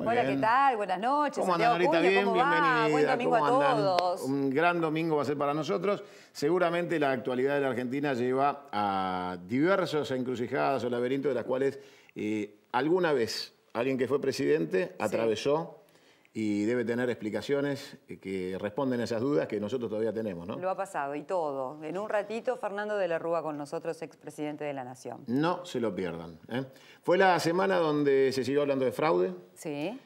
Hola, bien. ¿qué tal? Buenas noches. ¿Cómo andan, Santiago Norita? Acuña, Bien, ¿cómo va? bienvenida. Buen domingo ¿Cómo a andan? todos. Un gran domingo va a ser para nosotros. Seguramente la actualidad de la Argentina lleva a diversas encrucijadas o laberintos de las cuales alguna vez alguien que fue presidente atravesó y debe tener explicaciones que responden a esas dudas que nosotros todavía tenemos, ¿no? Lo ha pasado y todo. En un ratito, Fernando de la Rúa con nosotros, expresidente de la Nación. No se lo pierdan. Fue la semana donde se siguió hablando de fraude. Sí.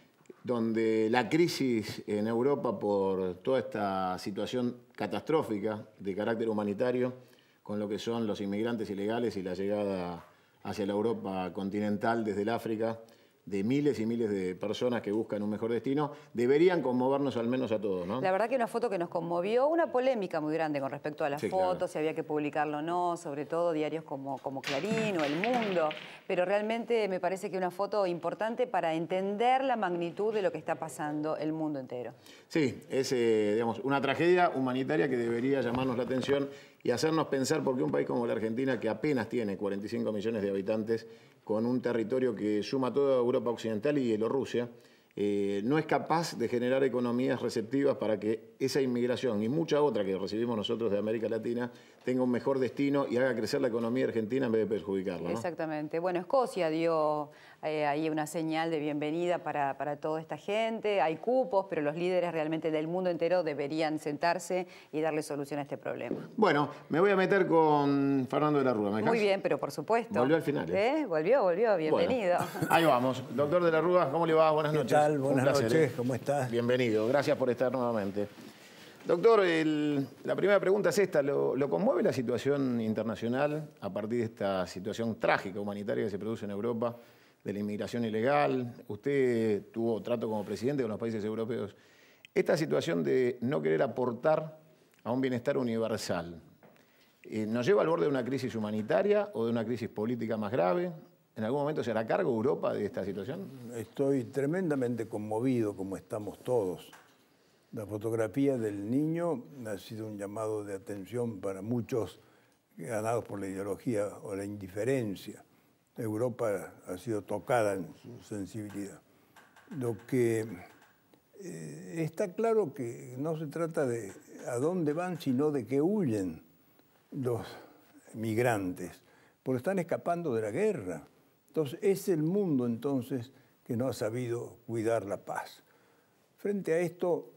Donde la crisis en Europa por toda esta situación catastrófica de carácter humanitario, con lo que son los inmigrantes ilegales y la llegada hacia la Europa continental desde el África, de miles y miles de personas que buscan un mejor destino, deberían conmovernos al menos a todos, ¿no? La verdad que una foto que nos conmovió, una polémica muy grande con respecto a la foto, claro. si había que publicarlo o no, sobre todo diarios como Clarín o El Mundo, pero realmente me parece que una foto importante para entender la magnitud de lo que está pasando el mundo entero. Sí, es digamos, una tragedia humanitaria que debería llamarnos la atención y hacernos pensar por qué un país como la Argentina, que apenas tiene 45 millones de habitantes, con un territorio que suma toda Europa Occidental y Bielorrusia, no es capaz de generar economías receptivas para que esa inmigración y mucha otra que recibimos nosotros de América Latina tenga un mejor destino y haga crecer la economía argentina en vez de perjudicarla, ¿no? Exactamente. Bueno, Escocia dio ahí una señal de bienvenida para toda esta gente. Hay cupos, pero los líderes realmente del mundo entero deberían sentarse y darle solución a este problema. Bueno, me voy a meter con Fernando de la Rúa. Muy bien, pero por supuesto. Volvió al final. Volvió. Bienvenido. Bueno, ahí vamos. Doctor de la Rúa, ¿cómo le va? Buenas noches. ¿Qué tal? Buenas placer, noches. ¿Cómo estás? Bienvenido. Gracias por estar nuevamente. Doctor, la primera pregunta es esta. ¿Lo conmueve la situación internacional a partir de esta situación trágica humanitaria que se produce en Europa, de la inmigración ilegal? Usted tuvo trato como presidente con los países europeos. Esta situación de no querer aportar a un bienestar universal, ¿nos lleva al borde de una crisis humanitaria o de una crisis política más grave? ¿En algún momento se hará cargo Europa de esta situación? Estoy tremendamente conmovido, como estamos todos. La fotografía del niño ha sido un llamado de atención para muchos ganados por la ideología o la indiferencia. Europa ha sido tocada en su sensibilidad. Lo que está claro que no se trata de a dónde van, sino de que huyen los migrantes, porque están escapando de la guerra. Entonces, es el mundo entonces que no ha sabido cuidar la paz. Frente a esto,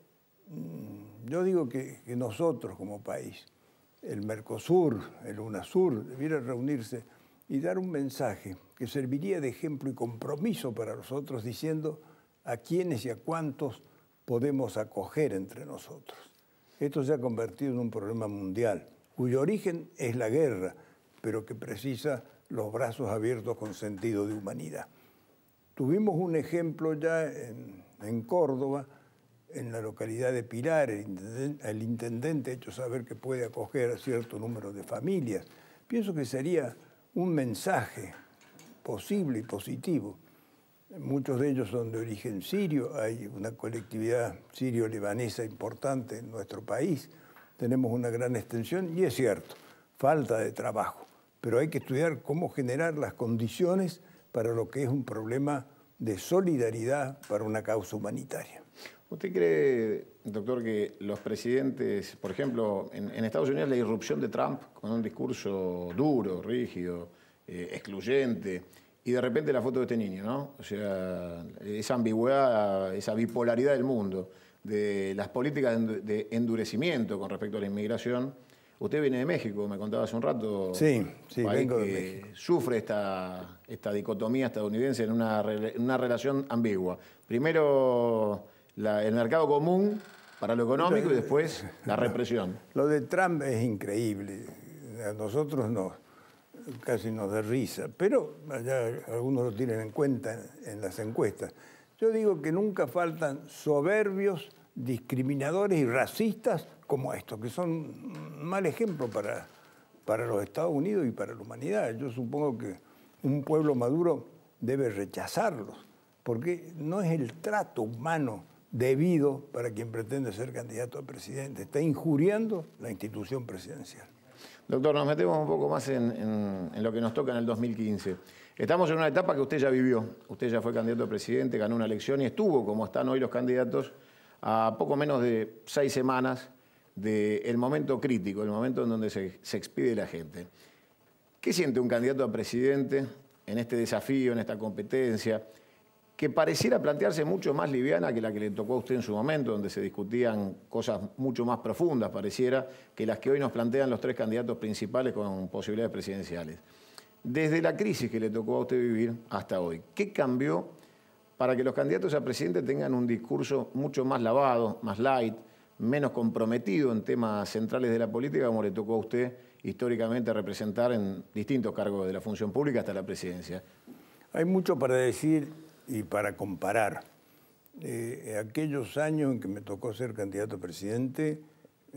yo digo que nosotros como país, el Mercosur, el UNASUR, debiera reunirse y dar un mensaje que serviría de ejemplo y compromiso para nosotros, diciendo a quiénes y a cuántos podemos acoger entre nosotros. Esto se ha convertido en un problema mundial, cuyo origen es la guerra, pero que precisa los brazos abiertos con sentido de humanidad. Tuvimos un ejemplo ya en Córdoba, en la localidad de Pilar. El intendente ha hecho saber que puede acoger a cierto número de familias. Pienso que sería un mensaje posible y positivo. Muchos de ellos son de origen sirio, hay una colectividad sirio-libanesa importante en nuestro país, tenemos una gran extensión y es cierto, falta de trabajo, pero hay que estudiar cómo generar las condiciones para lo que es un problema de solidaridad para una causa humanitaria. ¿Usted cree, doctor, que los presidentes, por ejemplo, en Estados Unidos la irrupción de Trump con un discurso duro, rígido, excluyente, y de repente la foto de este niño, ¿no? O sea, esa ambigüedad, esa bipolaridad del mundo, de las políticas de endurecimiento con respecto a la inmigración? Usted viene de México, me contaba hace un rato. Sí, vengo de México. Sufre esta dicotomía estadounidense en una relación ambigua. Primero el mercado común para lo económico y después la represión. Lo de Trump es increíble. A nosotros casi nos da risa, pero allá algunos lo tienen en cuenta en las encuestas. Yo digo que nunca faltan soberbios, discriminadores y racistas como estos, que son un mal ejemplo para los Estados Unidos y para la humanidad. Yo supongo que un pueblo maduro debe rechazarlos, porque no es el trato humano debido para quien pretende ser candidato a presidente. Está injuriando la institución presidencial. Doctor, nos metemos un poco más en lo que nos toca en el 2015. Estamos en una etapa que usted ya vivió. Usted ya fue candidato a presidente, ganó una elección y estuvo, como están hoy los candidatos, a poco menos de 6 semanas del momento crítico, el momento en donde se expide la gente. ¿Qué siente un candidato a presidente en este desafío, en esta competencia, que pareciera plantearse mucho más liviana que la que le tocó a usted en su momento, donde se discutían cosas mucho más profundas, pareciera, que las que hoy nos plantean los 3 candidatos principales con posibilidades presidenciales? Desde la crisis que le tocó a usted vivir hasta hoy, ¿qué cambió para que los candidatos a presidente tengan un discurso mucho más lavado, más light, menos comprometido en temas centrales de la política, como le tocó a usted históricamente representar en distintos cargos de la función pública hasta la presidencia? Hay mucho para decir y para comparar. Aquellos años en que me tocó ser candidato a presidente,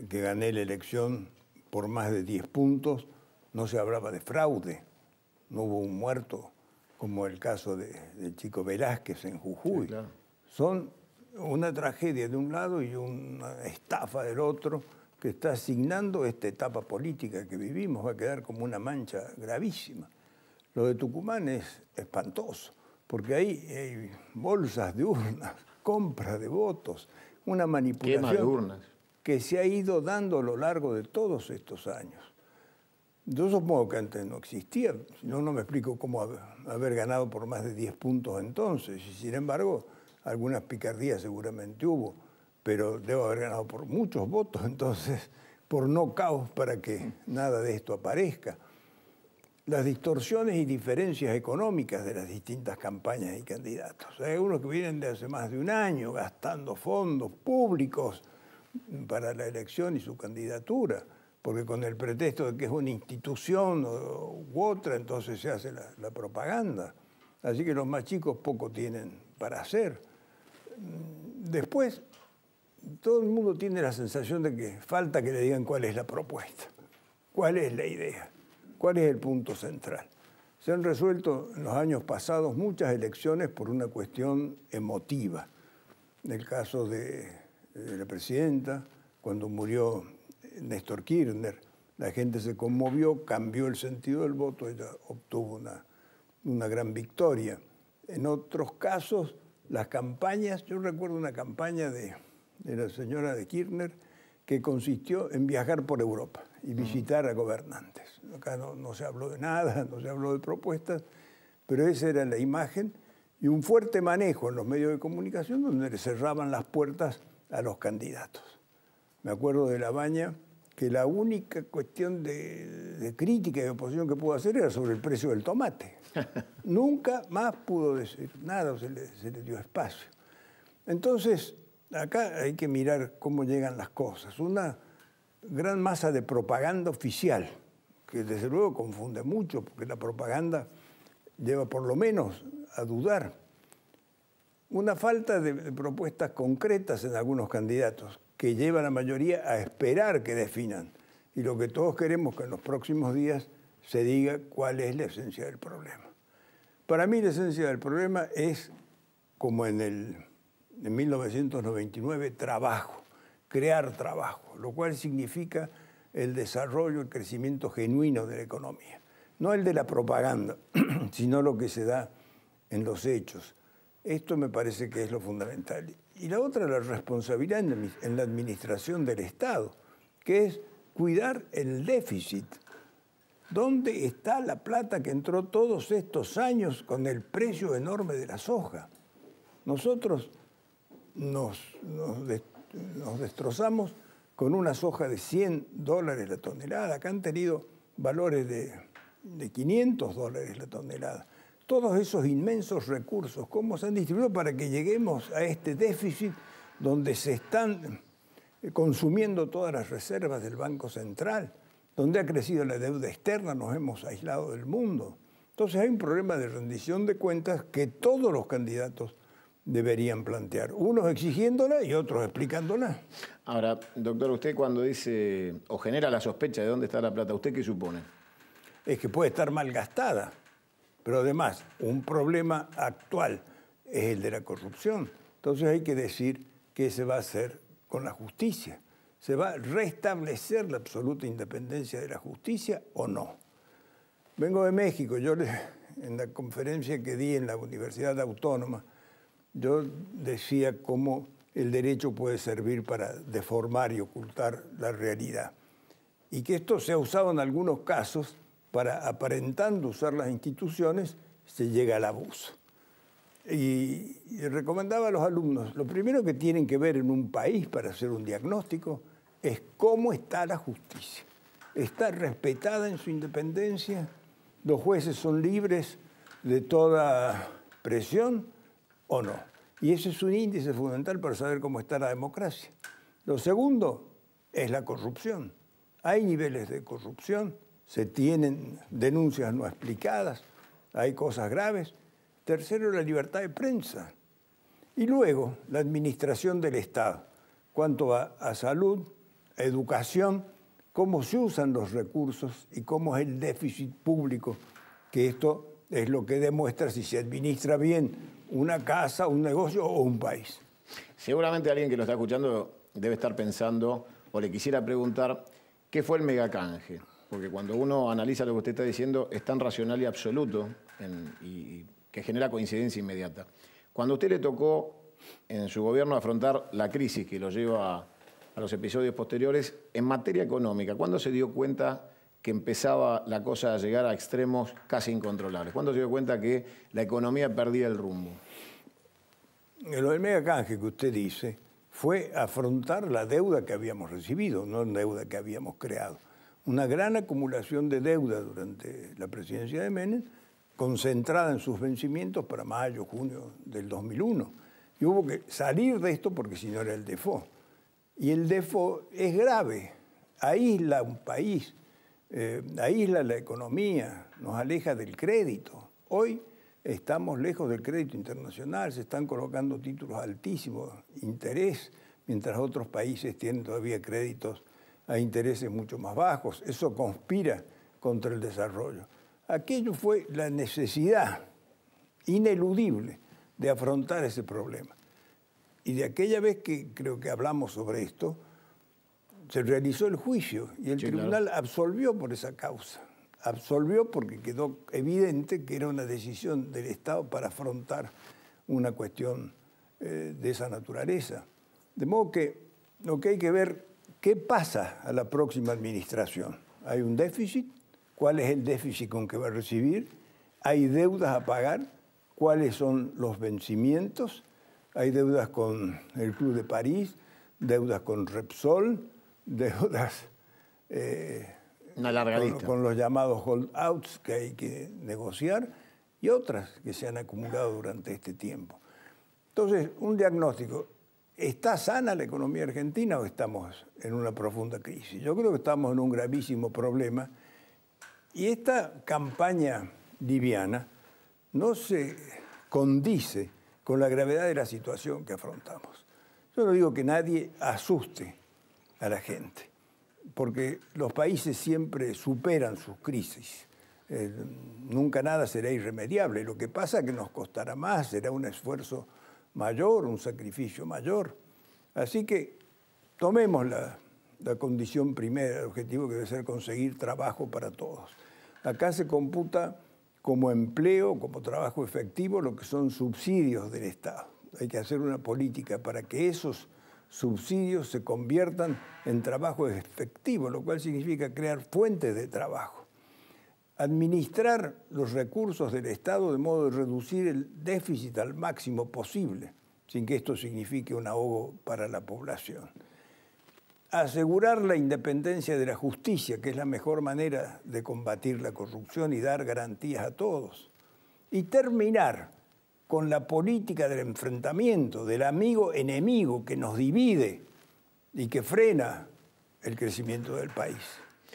que gané la elección por más de 10 puntos, no se hablaba de fraude, no hubo un muerto, como el caso del chico Velázquez en Jujuy. Sí, claro. Son una tragedia de un lado y una estafa del otro que está asignando esta etapa política que vivimos. Va a quedar como una mancha gravísima. Lo de Tucumán es espantoso, porque ahí hay bolsas de urnas, compra de votos, una manipulación de urnas que se ha ido dando a lo largo de todos estos años. Yo supongo que antes no existía, si no, no me explico cómo haber ganado por más de 10 puntos entonces, y sin embargo, algunas picardías seguramente hubo, pero debo haber ganado por muchos votos, entonces, por nocaut para que nada de esto aparezca. Las distorsiones y diferencias económicas de las distintas campañas y candidatos. Hay algunos que vienen de hace más de un año gastando fondos públicos para la elección y su candidatura, porque con el pretexto de que es una institución u otra, entonces se hace la propaganda. Así que los más chicos poco tienen para hacer. Después, todo el mundo tiene la sensación de que falta que le digan cuál es la propuesta, cuál es la idea, cuál es el punto central. Se han resuelto en los años pasados muchas elecciones por una cuestión emotiva. En el caso de la presidenta, cuando murió Néstor Kirchner, la gente se conmovió, cambió el sentido del voto, ella obtuvo una gran victoria. En otros casos, las campañas, yo recuerdo una campaña de la señora de Kirchner que consistió en viajar por Europa y visitar a gobernantes. Acá no se habló de nada, no se habló de propuestas, pero esa era la imagen y un fuerte manejo en los medios de comunicación donde le cerraban las puertas a los candidatos. Me acuerdo de Labaña que la única cuestión de crítica y de oposición que pudo hacer era sobre el precio del tomate. Nunca más pudo decir nada, se le dio espacio. Entonces, acá hay que mirar cómo llegan las cosas. Una gran masa de propaganda oficial, que desde luego confunde mucho, porque la propaganda lleva por lo menos a dudar. Una falta de propuestas concretas en algunos candidatos, que lleva a la mayoría a esperar que definan. Y lo que todos queremos que en los próximos días se diga cuál es la esencia del problema. Para mí la esencia del problema es, como en 1999, trabajo, crear trabajo, lo cual significa el desarrollo, el crecimiento genuino de la economía. No el de la propaganda, sino lo que se da en los hechos. Esto me parece que es lo fundamental. Y la otra, la responsabilidad en la administración del Estado, que es cuidar el déficit. ¿Dónde está la plata que entró todos estos años con el precio enorme de la soja? Nosotros nos destrozamos con una soja de $100 la tonelada, que han tenido valores de $500 la tonelada. Todos esos inmensos recursos, ¿cómo se han distribuido para que lleguemos a este déficit donde se están consumiendo todas las reservas del Banco Central, donde ha crecido la deuda externa, nos hemos aislado del mundo? Entonces hay un problema de rendición de cuentas que todos los candidatos deberían plantear, unos exigiéndola y otros explicándola. Ahora, doctor, usted cuando dice o genera la sospecha de dónde está la plata, ¿usted qué supone? Es que puede estar mal gastada. Pero además, un problema actual es el de la corrupción. Entonces hay que decir qué se va a hacer con la justicia. ¿Se va a restablecer la absoluta independencia de la justicia o no? Vengo de México. En la conferencia que di en la Universidad Autónoma, yo decía cómo el derecho puede servir para deformar y ocultar la realidad. Y que esto se ha usado en algunos casos para, aparentando usar las instituciones, se llega al abuso. Y recomendaba a los alumnos, lo primero que tienen que ver en un país para hacer un diagnóstico es cómo está la justicia. ¿Está respetada en su independencia? ¿Los jueces son libres de toda presión o no? Y ese es un índice fundamental para saber cómo está la democracia. Lo segundo es la corrupción. Hay niveles de corrupción, se tienen denuncias no explicadas, hay cosas graves. Tercero, la libertad de prensa. Y luego, la administración del Estado. Cuanto a salud, educación, cómo se usan los recursos y cómo es el déficit público, que esto es lo que demuestra si se administra bien una casa, un negocio o un país. Seguramente alguien que lo está escuchando debe estar pensando o le quisiera preguntar qué fue el megacanje. Porque cuando uno analiza lo que usted está diciendo es tan racional y absoluto y que genera coincidencia inmediata. Cuando a usted le tocó en su gobierno afrontar la crisis que lo lleva a los episodios posteriores, en materia económica, ¿cuándo se dio cuenta que empezaba la cosa a llegar a extremos casi incontrolables? ¿Cuándo se dio cuenta que la economía perdía el rumbo? Lo del megacanje que usted dice fue afrontar la deuda que habíamos recibido, no la deuda que habíamos creado. Una gran acumulación de deuda durante la presidencia de Menem, concentrada en sus vencimientos para mayo, junio del 2001. Y hubo que salir de esto porque si no era el default. Y el default es grave, aísla un país, aísla la economía, nos aleja del crédito. Hoy estamos lejos del crédito internacional, se están colocando títulos altísimos, interés, mientras otros países tienen todavía créditos a intereses mucho más bajos. Eso conspira contra el desarrollo. Aquello fue la necesidad ineludible de afrontar ese problema. Y de aquella vez que creo que hablamos sobre esto, se realizó el juicio y el tribunal absolvió por esa causa. Absolvió porque quedó evidente que era una decisión del Estado para afrontar una cuestión de esa naturaleza. De modo que lo que hay que ver, ¿qué pasa a la próxima administración? ¿Hay un déficit? ¿Cuál es el déficit con que va a recibir? ¿Hay deudas a pagar? ¿Cuáles son los vencimientos? Hay deudas con el Club de París, deudas con Repsol, deudas una larga lista con los llamados holdouts que hay que negociar y otras que se han acumulado durante este tiempo. Entonces, un diagnóstico. ¿Está sana la economía argentina o estamos en una profunda crisis? Yo creo que estamos en un gravísimo problema. Y esta campaña liviana no se condice con la gravedad de la situación que afrontamos. Yo no digo que nadie asuste a la gente, porque los países siempre superan sus crisis. Nunca nada será irremediable. Lo que pasa es que nos costará más, será un esfuerzo mayor, un sacrificio mayor. Así que tomemos la condición primera, el objetivo que debe ser conseguir trabajo para todos. Acá se computa como empleo, como trabajo efectivo, lo que son subsidios del Estado. Hay que hacer una política para que esos subsidios se conviertan en trabajo efectivo, lo cual significa crear fuentes de trabajo. Administrar los recursos del Estado de modo de reducir el déficit al máximo posible, sin que esto signifique un ahogo para la población. Asegurar la independencia de la justicia, que es la mejor manera de combatir la corrupción y dar garantías a todos. Y terminar con la política del enfrentamiento, del amigo-enemigo que nos divide y que frena el crecimiento del país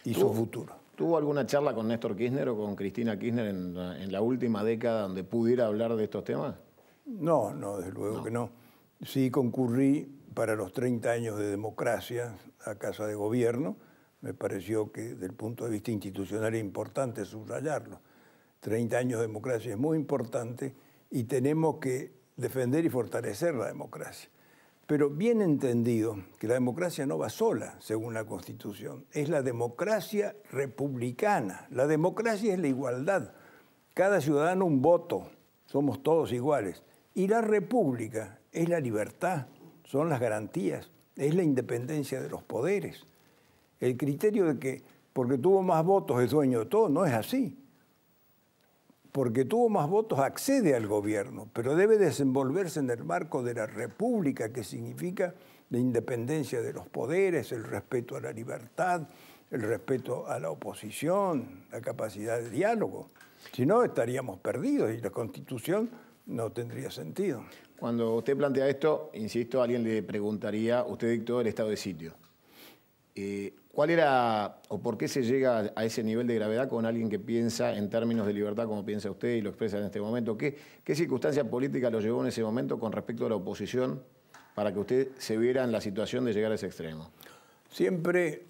y su futuro. ¿Tuvo alguna charla con Néstor Kirchner o con Cristina Kirchner en la última década donde pudiera hablar de estos temas? No, desde luego que no. Sí concurrí para los 30 años de democracia a Casa de Gobierno. Me pareció que desde el punto de vista institucional es importante subrayarlo. 30 años de democracia es muy importante y tenemos que defender y fortalecer la democracia. pero bien entendido que la democracia no va sola, según la Constitución. Es la democracia republicana. La democracia es la igualdad. Cada ciudadano un voto. Somos todos iguales. Y la república es la libertad, son las garantías, es la independencia de los poderes. El criterio de que porque tuvo más votos es dueño de todo, no es así. Porque tuvo más votos accede al gobierno, pero debe desenvolverse en el marco de la república, que significa la independencia de los poderes, el respeto a la libertad, el respeto a la oposición, la capacidad de diálogo. Si no, estaríamos perdidos y la Constitución no tendría sentido. Cuando usted plantea esto, insisto, alguien le preguntaría, usted dictó el estado de sitio. ¿Cuál era o por qué se llega a ese nivel de gravedad con alguien que piensa en términos de libertad como piensa usted y lo expresa en este momento? ¿Qué circunstancia política lo llevó en ese momento con respecto a la oposición para que usted se viera en la situación de llegar a ese extremo? Siempre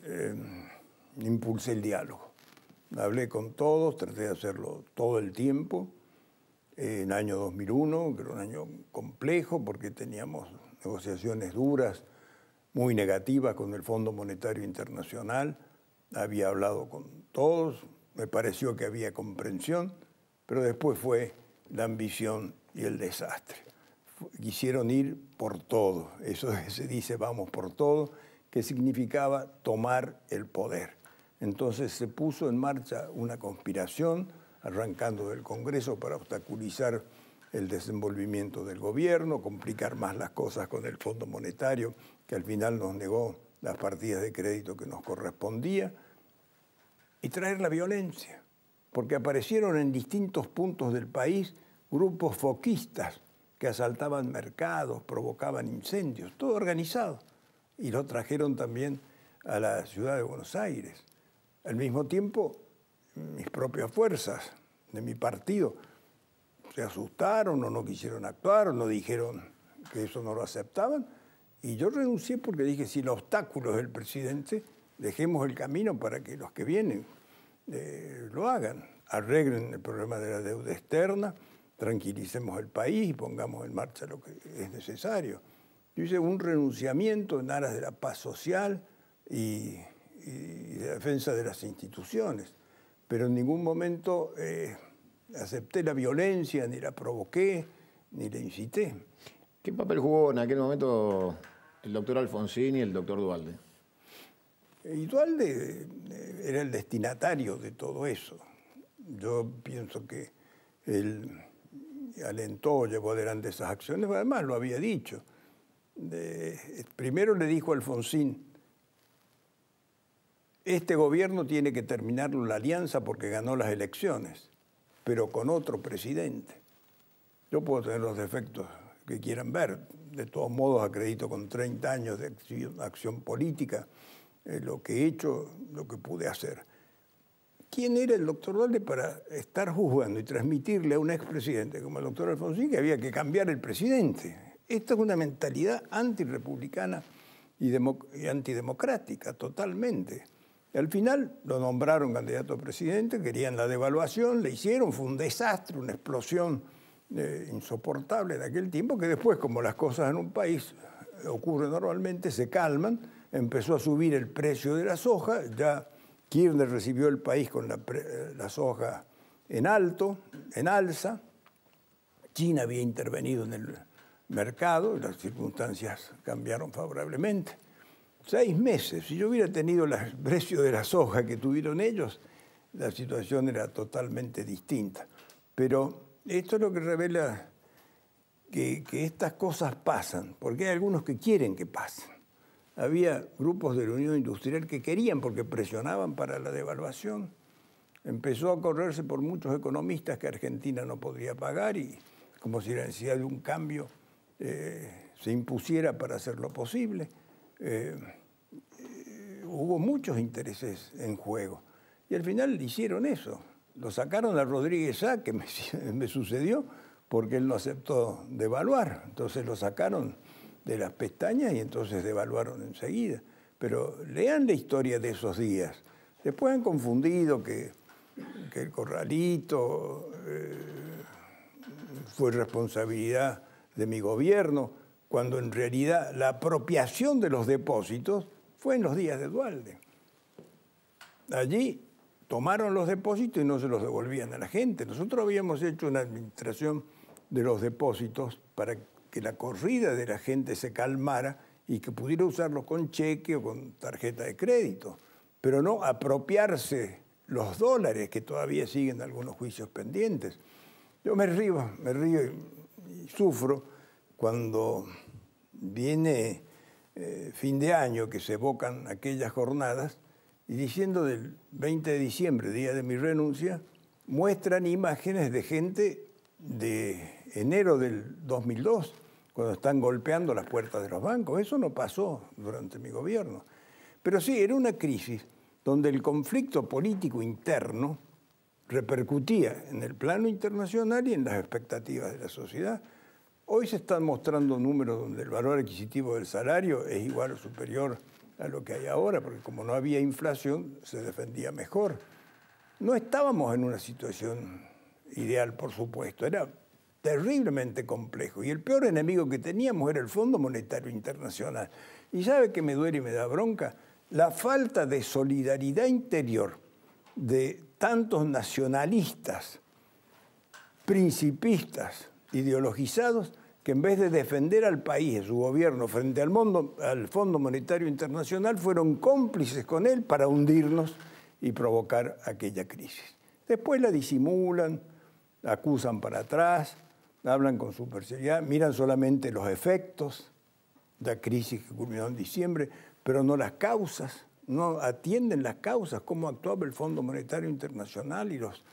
impulsé el diálogo. Hablé con todos, traté de hacerlo todo el tiempo. En el año 2001, que era un año complejo porque teníamos negociaciones duras, muy negativas con el Fondo Monetario Internacional. Había hablado con todos, me pareció que había comprensión, pero después fue la ambición y el desastre. Quisieron ir por todo, eso se dice vamos por todo, que significaba tomar el poder. Entonces se puso en marcha una conspiración, arrancando del Congreso para obstaculizar el desenvolvimiento del gobierno, complicar más las cosas con el Fondo Monetario, que al final nos negó las partidas de crédito que nos correspondía, y traer la violencia, porque aparecieron en distintos puntos del país grupos foquistas que asaltaban mercados, provocaban incendios, todo organizado, y lo trajeron también a la ciudad de Buenos Aires. Al mismo tiempo, mis propias fuerzas de mi partido se asustaron o no quisieron actuar o no dijeron que eso no lo aceptaban. Y yo renuncié porque dije, si el obstáculo es el presidente, dejemos el camino para que los que vienen lo hagan. Arreglen el problema de la deuda externa, tranquilicemos el país y pongamos en marcha lo que es necesario. Yo hice un renunciamiento en aras de la paz social y de defensa de las instituciones, pero en ningún momento acepté la violencia, ni la provoqué, ni la incité. ¿Qué papel jugó en aquel momento el doctor Alfonsín y el doctor Duhalde? Y Duhalde era el destinatario de todo eso. Yo pienso que él alentó, llevó adelante esas acciones, además lo había dicho. Primero le dijo a Alfonsín, este gobierno tiene que terminarlo la alianza porque ganó las elecciones, pero con otro presidente. Yo puedo tener los defectos que quieran ver. De todos modos, acredito con 30 años de acción política lo que he hecho, lo que pude hacer. ¿Quién era el doctor Duhalde para estar juzgando y transmitirle a un expresidente como el doctor Alfonsín que había que cambiar el presidente? Esta es una mentalidad antirrepublicana y antidemocrática, totalmente. Al final lo nombraron candidato a presidente, querían la devaluación, le hicieron, fue un desastre, una explosión insoportable en aquel tiempo, que después, como las cosas en un país ocurren normalmente, se calman, empezó a subir el precio de la soja, ya Kirchner recibió el país con la soja en alto, en alza, China había intervenido en el mercado, las circunstancias cambiaron favorablemente. 6 meses, si yo hubiera tenido el precio de la soja que tuvieron ellos, la situación era totalmente distinta. Pero esto es lo que revela que estas cosas pasan, porque hay algunos que quieren que pasen. Había grupos de la Unión Industrial que querían, porque presionaban para la devaluación. Empezó a correrse por muchos economistas que Argentina no podría pagar y como si la necesidad de un cambio se impusiera para hacerlo posible. Hubo muchos intereses en juego y al final hicieron eso. Lo sacaron a Rodríguez Sá, que me sucedió, porque él no aceptó devaluar. Entonces lo sacaron de las pestañas y entonces devaluaron enseguida. Pero lean la historia de esos días. Después han confundido que el corralito fue responsabilidad de mi gobierno, cuando en realidad la apropiación de los depósitos fue en los días de Duhalde. Allí tomaron los depósitos y no se los devolvían a la gente. Nosotros habíamos hecho una administración de los depósitos para que la corrida de la gente se calmara y que pudiera usarlos con cheque o con tarjeta de crédito, pero no apropiarse los dólares, que todavía siguen algunos juicios pendientes. Yo me río y sufro cuando viene fin de año, que se evocan aquellas jornadas, y diciendo del 20 de diciembre, día de mi renuncia, muestran imágenes de gente de enero del 2002, cuando están golpeando las puertas de los bancos. Eso no pasó durante mi gobierno. Pero sí, era una crisis donde el conflicto político interno repercutía en el plano internacional y en las expectativas de la sociedad. Hoy se están mostrando números donde el valor adquisitivo del salario es igual o superior a lo que hay ahora, porque como no había inflación, se defendía mejor. No estábamos en una situación ideal, por supuesto, era terriblemente complejo. Y el peor enemigo que teníamos era el Fondo Monetario Internacional. ¿Y sabe qué me duele y me da bronca? La falta de solidaridad interior de tantos nacionalistas, principistas, ideologizados, que en vez de defender al país, su gobierno, frente al Fondo Monetario Internacional, fueron cómplices con él para hundirnos y provocar aquella crisis. Después la disimulan, la acusan para atrás, hablan con superioridad, miran solamente los efectos de la crisis que culminó en diciembre, pero no las causas, no atienden las causas, cómo actuaba el Fondo Monetario Internacional y los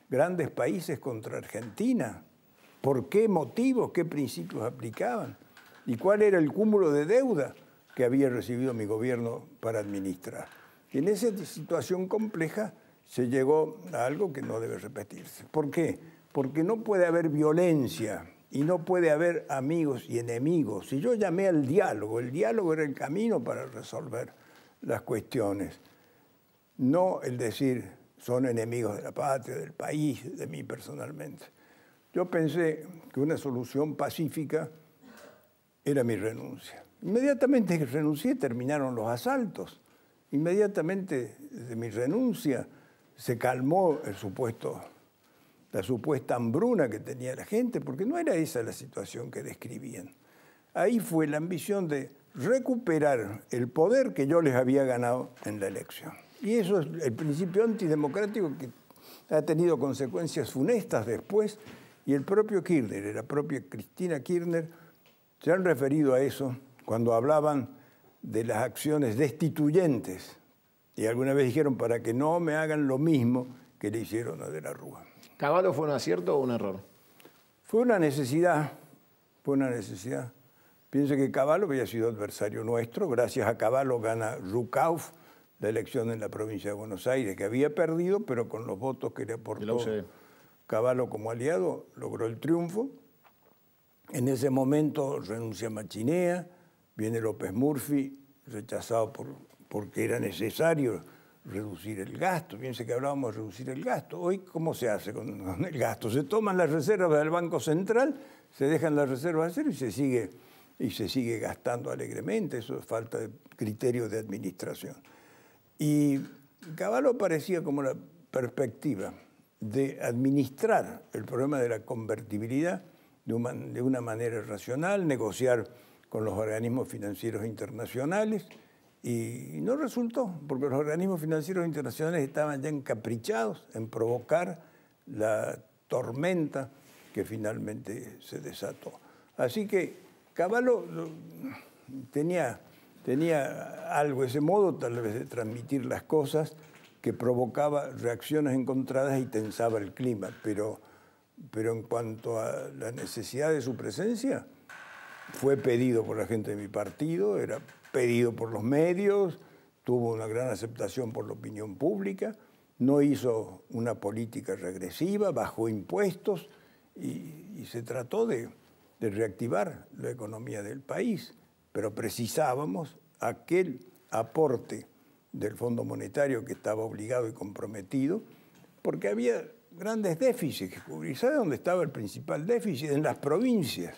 grandes países contra Argentina. ¿Por qué motivos, qué principios aplicaban? ¿Y cuál era el cúmulo de deuda que había recibido mi gobierno para administrar? Y en esa situación compleja se llegó a algo que no debe repetirse. ¿Por qué? Porque no puede haber violencia y no puede haber amigos y enemigos. Si yo llamé al diálogo, el diálogo era el camino para resolver las cuestiones. No el decir, son enemigos de la patria, del país, de mí personalmente. Yo pensé que una solución pacífica era mi renuncia. Inmediatamente que renuncié terminaron los asaltos. Inmediatamente de mi renuncia se calmó la supuesta hambruna que tenía la gente, porque no era esa la situación que describían. Ahí fue la ambición de recuperar el poder que yo les había ganado en la elección. Y eso es el principio antidemocrático que ha tenido consecuencias funestas después. Y el propio Kirchner y la propia Cristina Kirchner se han referido a eso cuando hablaban de las acciones destituyentes. Y alguna vez dijeron, para que no me hagan lo mismo que le hicieron a De la Rúa. ¿Cavallo fue un acierto o un error? Fue una necesidad, Pienso que Cavallo había sido adversario nuestro. Gracias a Cavallo gana Rucauf la elección en la provincia de Buenos Aires, que había perdido, pero con los votos que le aportó Cavallo como aliado, logró el triunfo. En ese momento renuncia Machinea, viene López Murphy, rechazado porque era necesario reducir el gasto. Fíjense que hablábamos de reducir el gasto. Hoy, ¿cómo se hace con el gasto? Se toman las reservas del Banco Central, se dejan las reservas a cero y se sigue gastando alegremente. Eso es falta de criterio de administración. Y Cavallo parecía como la perspectiva de administrar el problema de la convertibilidad de una manera racional, negociar con los organismos financieros internacionales, y no resultó, porque los organismos financieros internacionales estaban ya encaprichados en provocar la tormenta que finalmente se desató. Así que Cavallo tenía algo, ese modo tal vez de transmitir las cosas, que provocaba reacciones encontradas y tensaba el clima. Pero en cuanto a la necesidad de su presencia, fue pedido por la gente de mi partido, era pedido por los medios, tuvo una gran aceptación por la opinión pública, no hizo una política regresiva, bajó impuestos y se trató de reactivar la economía del país. Pero precisábamos aquel aporte del Fondo Monetario que estaba obligado y comprometido, porque había grandes déficits que cubrir. ¿Sabe dónde estaba el principal déficit? En las provincias.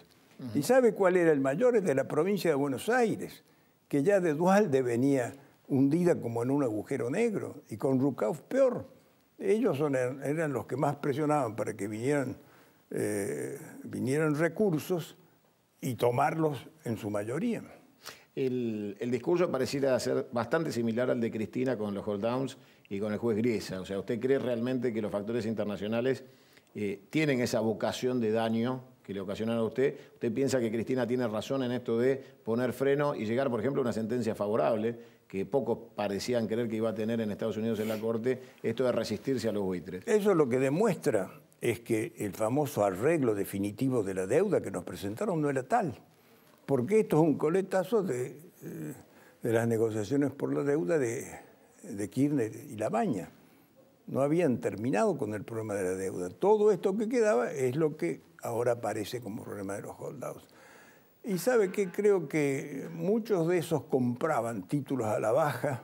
¿Y sabe cuál era el mayor? Es de la provincia de Buenos Aires, que ya de Duhalde venía hundida como en un agujero negro, y con Rucauf peor. Ellos eran los que más presionaban para que vinieran recursos y tomarlos en su mayoría. El discurso pareciera ser bastante similar al de Cristina con los hold downs y con el juez Griesa. O sea, ¿usted cree realmente que los factores internacionales tienen esa vocación de daño que le ocasionaron a usted? ¿Usted piensa que Cristina tiene razón en esto de poner freno y llegar, por ejemplo, a una sentencia favorable, que pocos parecían creer que iba a tener en Estados Unidos en la Corte, esto de resistirse a los buitres? Eso lo que demuestra es que el famoso arreglo definitivo de la deuda que nos presentaron no era tal, porque esto es un coletazo de las negociaciones por la deuda de Kirchner y Labaña. No habían terminado con el problema de la deuda. Todo esto que quedaba es lo que ahora aparece como problema de los holdouts. Y sabe que creo que muchos de esos compraban títulos a la baja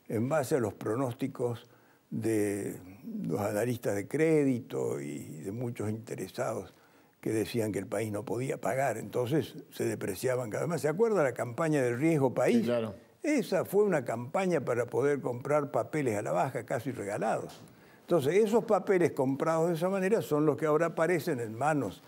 en base a los pronósticos de los analistas de crédito y de muchos interesados que decían que el país no podía pagar. Entonces se depreciaban cada vez más. ¿Se acuerda la campaña del riesgo país? Sí, claro. Esa fue una campaña para poder comprar papeles a la baja, casi regalados. Entonces, esos papeles comprados de esa manera son los que ahora aparecen en manos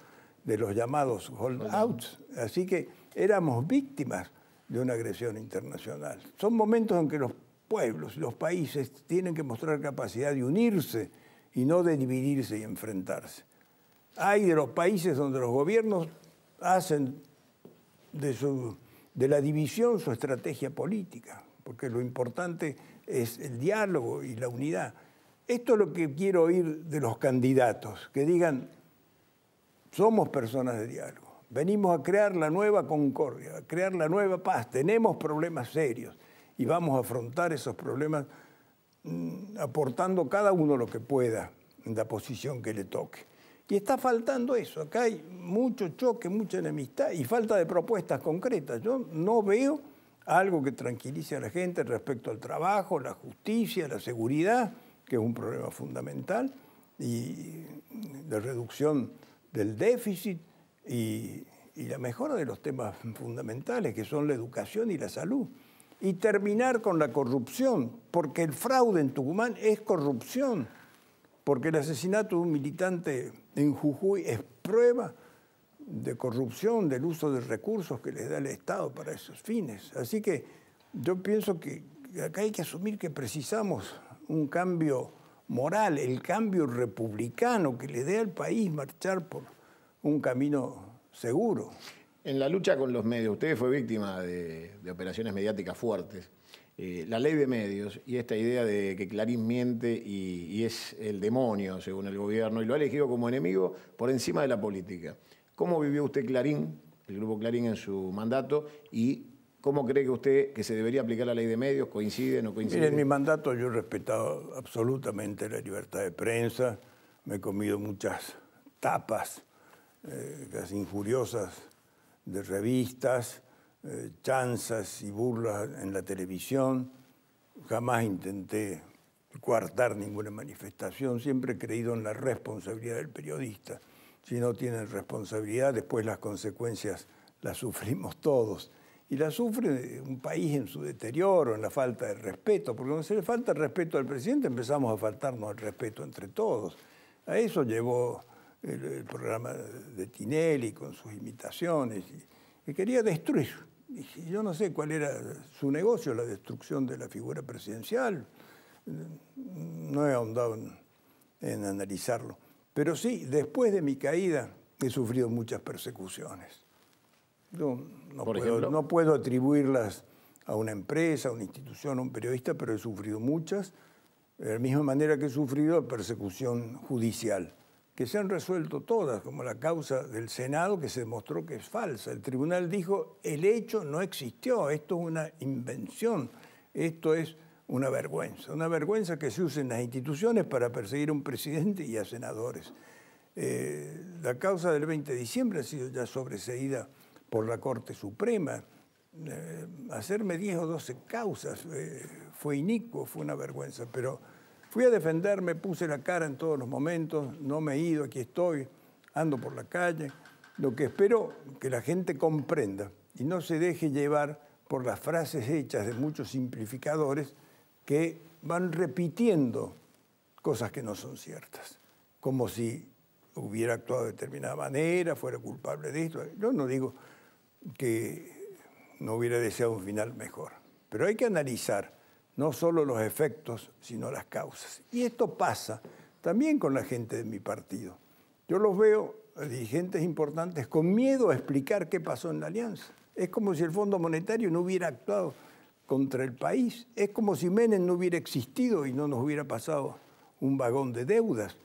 de los llamados holdouts. Así que éramos víctimas de una agresión internacional. Son momentos en que los pueblos, los países, tienen que mostrar capacidad de unirse y no de dividirse y enfrentarse. Hay de los países donde los gobiernos hacen de la división su estrategia política, porque lo importante es el diálogo y la unidad. Esto es lo que quiero oír de los candidatos, que digan, somos personas de diálogo, venimos a crear la nueva concordia, a crear la nueva paz, tenemos problemas serios y vamos a afrontar esos problemas aportando cada uno lo que pueda en la posición que le toque. Y está faltando eso, acá hay mucho choque, mucha enemistad y falta de propuestas concretas. Yo no veo algo que tranquilice a la gente respecto al trabajo, la justicia, la seguridad, que es un problema fundamental, y la reducción del déficit y la mejora de los temas fundamentales, que son la educación y la salud. Y terminar con la corrupción, porque el fraude en Tucumán es corrupción, porque el asesinato de un militante en Jujuy es prueba de corrupción, del uso de recursos que les da el Estado para esos fines. Así que yo pienso que acá hay que asumir que precisamos un cambio moral, el cambio republicano que le dé al país marchar por un camino seguro. En la lucha con los medios, usted fue víctima de operaciones mediáticas fuertes. La ley de medios y esta idea de que Clarín miente y es el demonio, según el gobierno, y lo ha elegido como enemigo por encima de la política. ¿Cómo vivió usted Clarín, el Grupo Clarín, en su mandato? ¿Y cómo cree que usted que se debería aplicar la ley de medios? ¿Coincide, no coincide? Mire, en mi mandato yo he respetado absolutamente la libertad de prensa. Me he comido muchas tapas casi injuriosas de revistas, chanzas y burlas en la televisión. Jamás intenté coartar ninguna manifestación. Siempre he creído en la responsabilidad del periodista. Si no tienen responsabilidad, después las consecuencias las sufrimos todos. Y las sufre un país en su deterioro, en la falta de respeto. Porque cuando se le falta el respeto al presidente, empezamos a faltarnos el respeto entre todos. A eso llevó el programa de Tinelli con sus imitaciones. Y quería destruir. Y yo no sé cuál era su negocio, la destrucción de la figura presidencial. No he ahondado en analizarlo. Pero sí, después de mi caída he sufrido muchas persecuciones. Yo no puedo atribuirlas a una empresa, a una institución, a un periodista, pero he sufrido muchas, de la misma manera que he sufrido persecución judicial, que se han resuelto todas, como la causa del Senado, que se demostró que es falsa. El tribunal dijo, el hecho no existió, esto es una invención, esto es una vergüenza que se use en las instituciones para perseguir a un presidente y a senadores. La causa del 20 de diciembre ha sido ya sobreseída por la Corte Suprema. Hacerme 10 o 12 causas fue inicuo, fue una vergüenza, pero fui a defenderme, puse la cara en todos los momentos, no me he ido, aquí estoy, ando por la calle, Lo que espero que la gente comprenda y no se deje llevar por las frases hechas de muchos simplificadores que van repitiendo cosas que no son ciertas, como si hubiera actuado de determinada manera, fuera culpable de esto. Yo no digo que no hubiera deseado un final mejor, pero hay que analizar no solo los efectos, sino las causas. Y esto pasa también con la gente de mi partido. Yo los veo, dirigentes importantes, con miedo a explicar qué pasó en la alianza. Es como si el Fondo Monetario no hubiera actuado contra el país. Es como si Menem no hubiera existido y no nos hubiera pasado un vagón de deudas.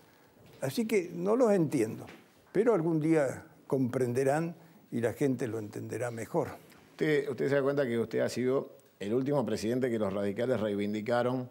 Así que no los entiendo, pero algún día comprenderán y la gente lo entenderá mejor. Usted se da cuenta que usted ha sido el último presidente que los radicales reivindicaron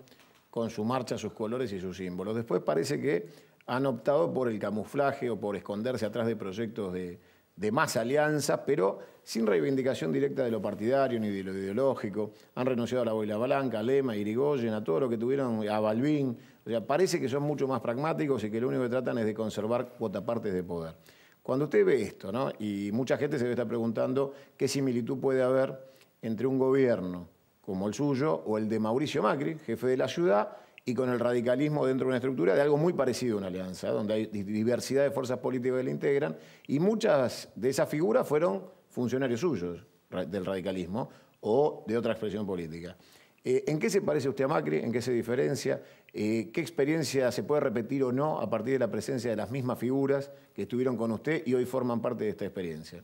con su marcha, sus colores y sus símbolos. Después parece que han optado por el camuflaje o por esconderse atrás de proyectos de más alianza, pero sin reivindicación directa de lo partidario ni de lo ideológico. Han renunciado a la Boina Blanca, a Lema, a Irigoyen, a todo lo que tuvieron, a Balbín. O sea, parece que son mucho más pragmáticos y que lo único que tratan es de conservar cuotapartes de poder. Cuando usted ve esto, ¿no? Y mucha gente se debe estar preguntando qué similitud puede haber entre un gobierno como el suyo o el de Mauricio Macri, jefe de la ciudad, y con el radicalismo dentro de una estructura de algo muy parecido a una alianza, donde hay diversidad de fuerzas políticas que la integran, y muchas de esas figuras fueron funcionarios suyos del radicalismo o de otra expresión política. ¿En qué se parece usted a Macri? ¿En qué se diferencia? ¿Qué experiencia se puede repetir o no a partir de la presencia de las mismas figuras que estuvieron con usted y hoy forman parte de esta experiencia?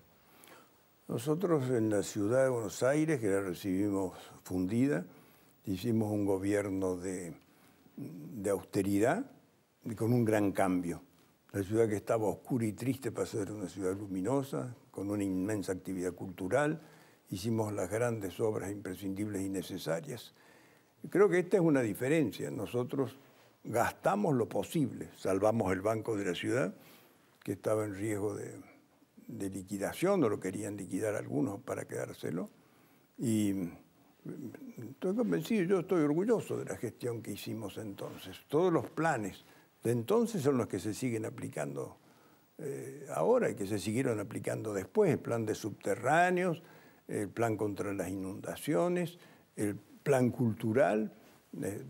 Nosotros en la ciudad de Buenos Aires, que la recibimos fundida, hicimos un gobierno de austeridad y con un gran cambio. La ciudad que estaba oscura y triste pasó a ser una ciudad luminosa, con una inmensa actividad cultural. Hicimos las grandes obras imprescindibles y necesarias. Creo que esta es una diferencia. Nosotros gastamos lo posible. Salvamos el Banco de la Ciudad, que estaba en riesgo de liquidación, o lo querían liquidar algunos para quedárselo. Y estoy convencido, yo estoy orgulloso de la gestión que hicimos entonces. Todos los planes de entonces son los que se siguen aplicando ahora y que se siguieron aplicando después. El plan de subterráneos, el plan contra las inundaciones, el plan cultural,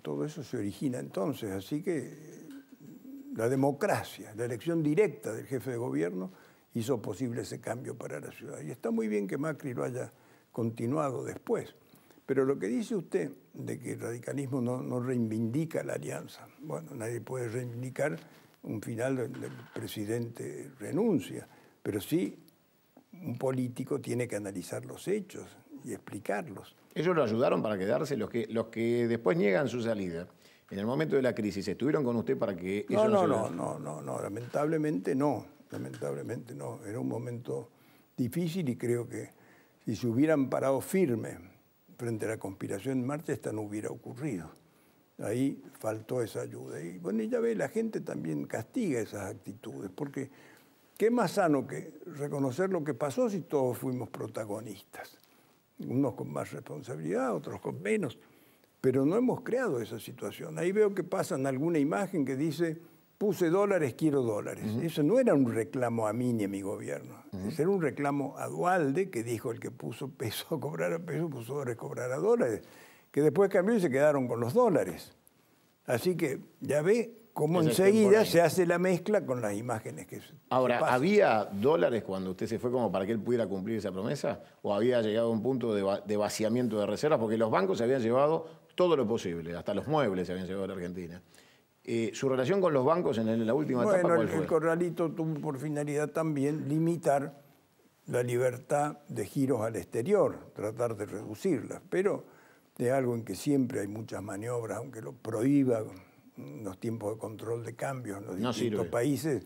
todo eso se origina entonces. Así que la democracia, la elección directa del jefe de gobierno hizo posible ese cambio para la ciudad. Y está muy bien que Macri lo haya continuado después. Pero lo que dice usted de que el radicalismo no reivindica la alianza, bueno, nadie puede reivindicar un final donde el presidente renuncia, pero sí un político tiene que analizar los hechos y explicarlos. ¿Ellos lo ayudaron para quedarse? Los que después niegan su salida, en el momento de la crisis, ¿estuvieron con usted para que eso no, lamentablemente no. Lamentablemente no. Era un momento difícil y creo que si se hubieran parado firme frente a la conspiración en marcha, esta no hubiera ocurrido. Ahí faltó esa ayuda. Y bueno, ya ve, la gente también castiga esas actitudes, porque qué más sano que reconocer lo que pasó si todos fuimos protagonistas. Unos con más responsabilidad, otros con menos. Pero no hemos creado esa situación. Ahí veo que pasan alguna imagen que dice: puse dólares, quiero dólares. Eso no era un reclamo a mí ni a mi gobierno. Ese era un reclamo a Duhalde, que dijo: el que puso peso a cobrar a peso, puso dólares a cobrar a dólares. Que después cambió y se quedaron con los dólares. Así que ya ve cómo enseguida se hace la mezcla con las imágenes que se Ahora, ¿había dólares cuando usted se fue como para que él pudiera cumplir esa promesa? ¿O había llegado a un punto de vaciamiento de reservas? Porque los bancos se habían llevado todo lo posible, hasta los muebles se habían llevado a la Argentina. ¿Su relación con los bancos en la última etapa cuál fue? Bueno, el corralito tuvo por finalidad también limitar la libertad de giros al exterior, tratar de reducirlas, pero es algo en que siempre hay muchas maniobras, aunque lo prohíba los tiempos de control de cambios en los distintos países,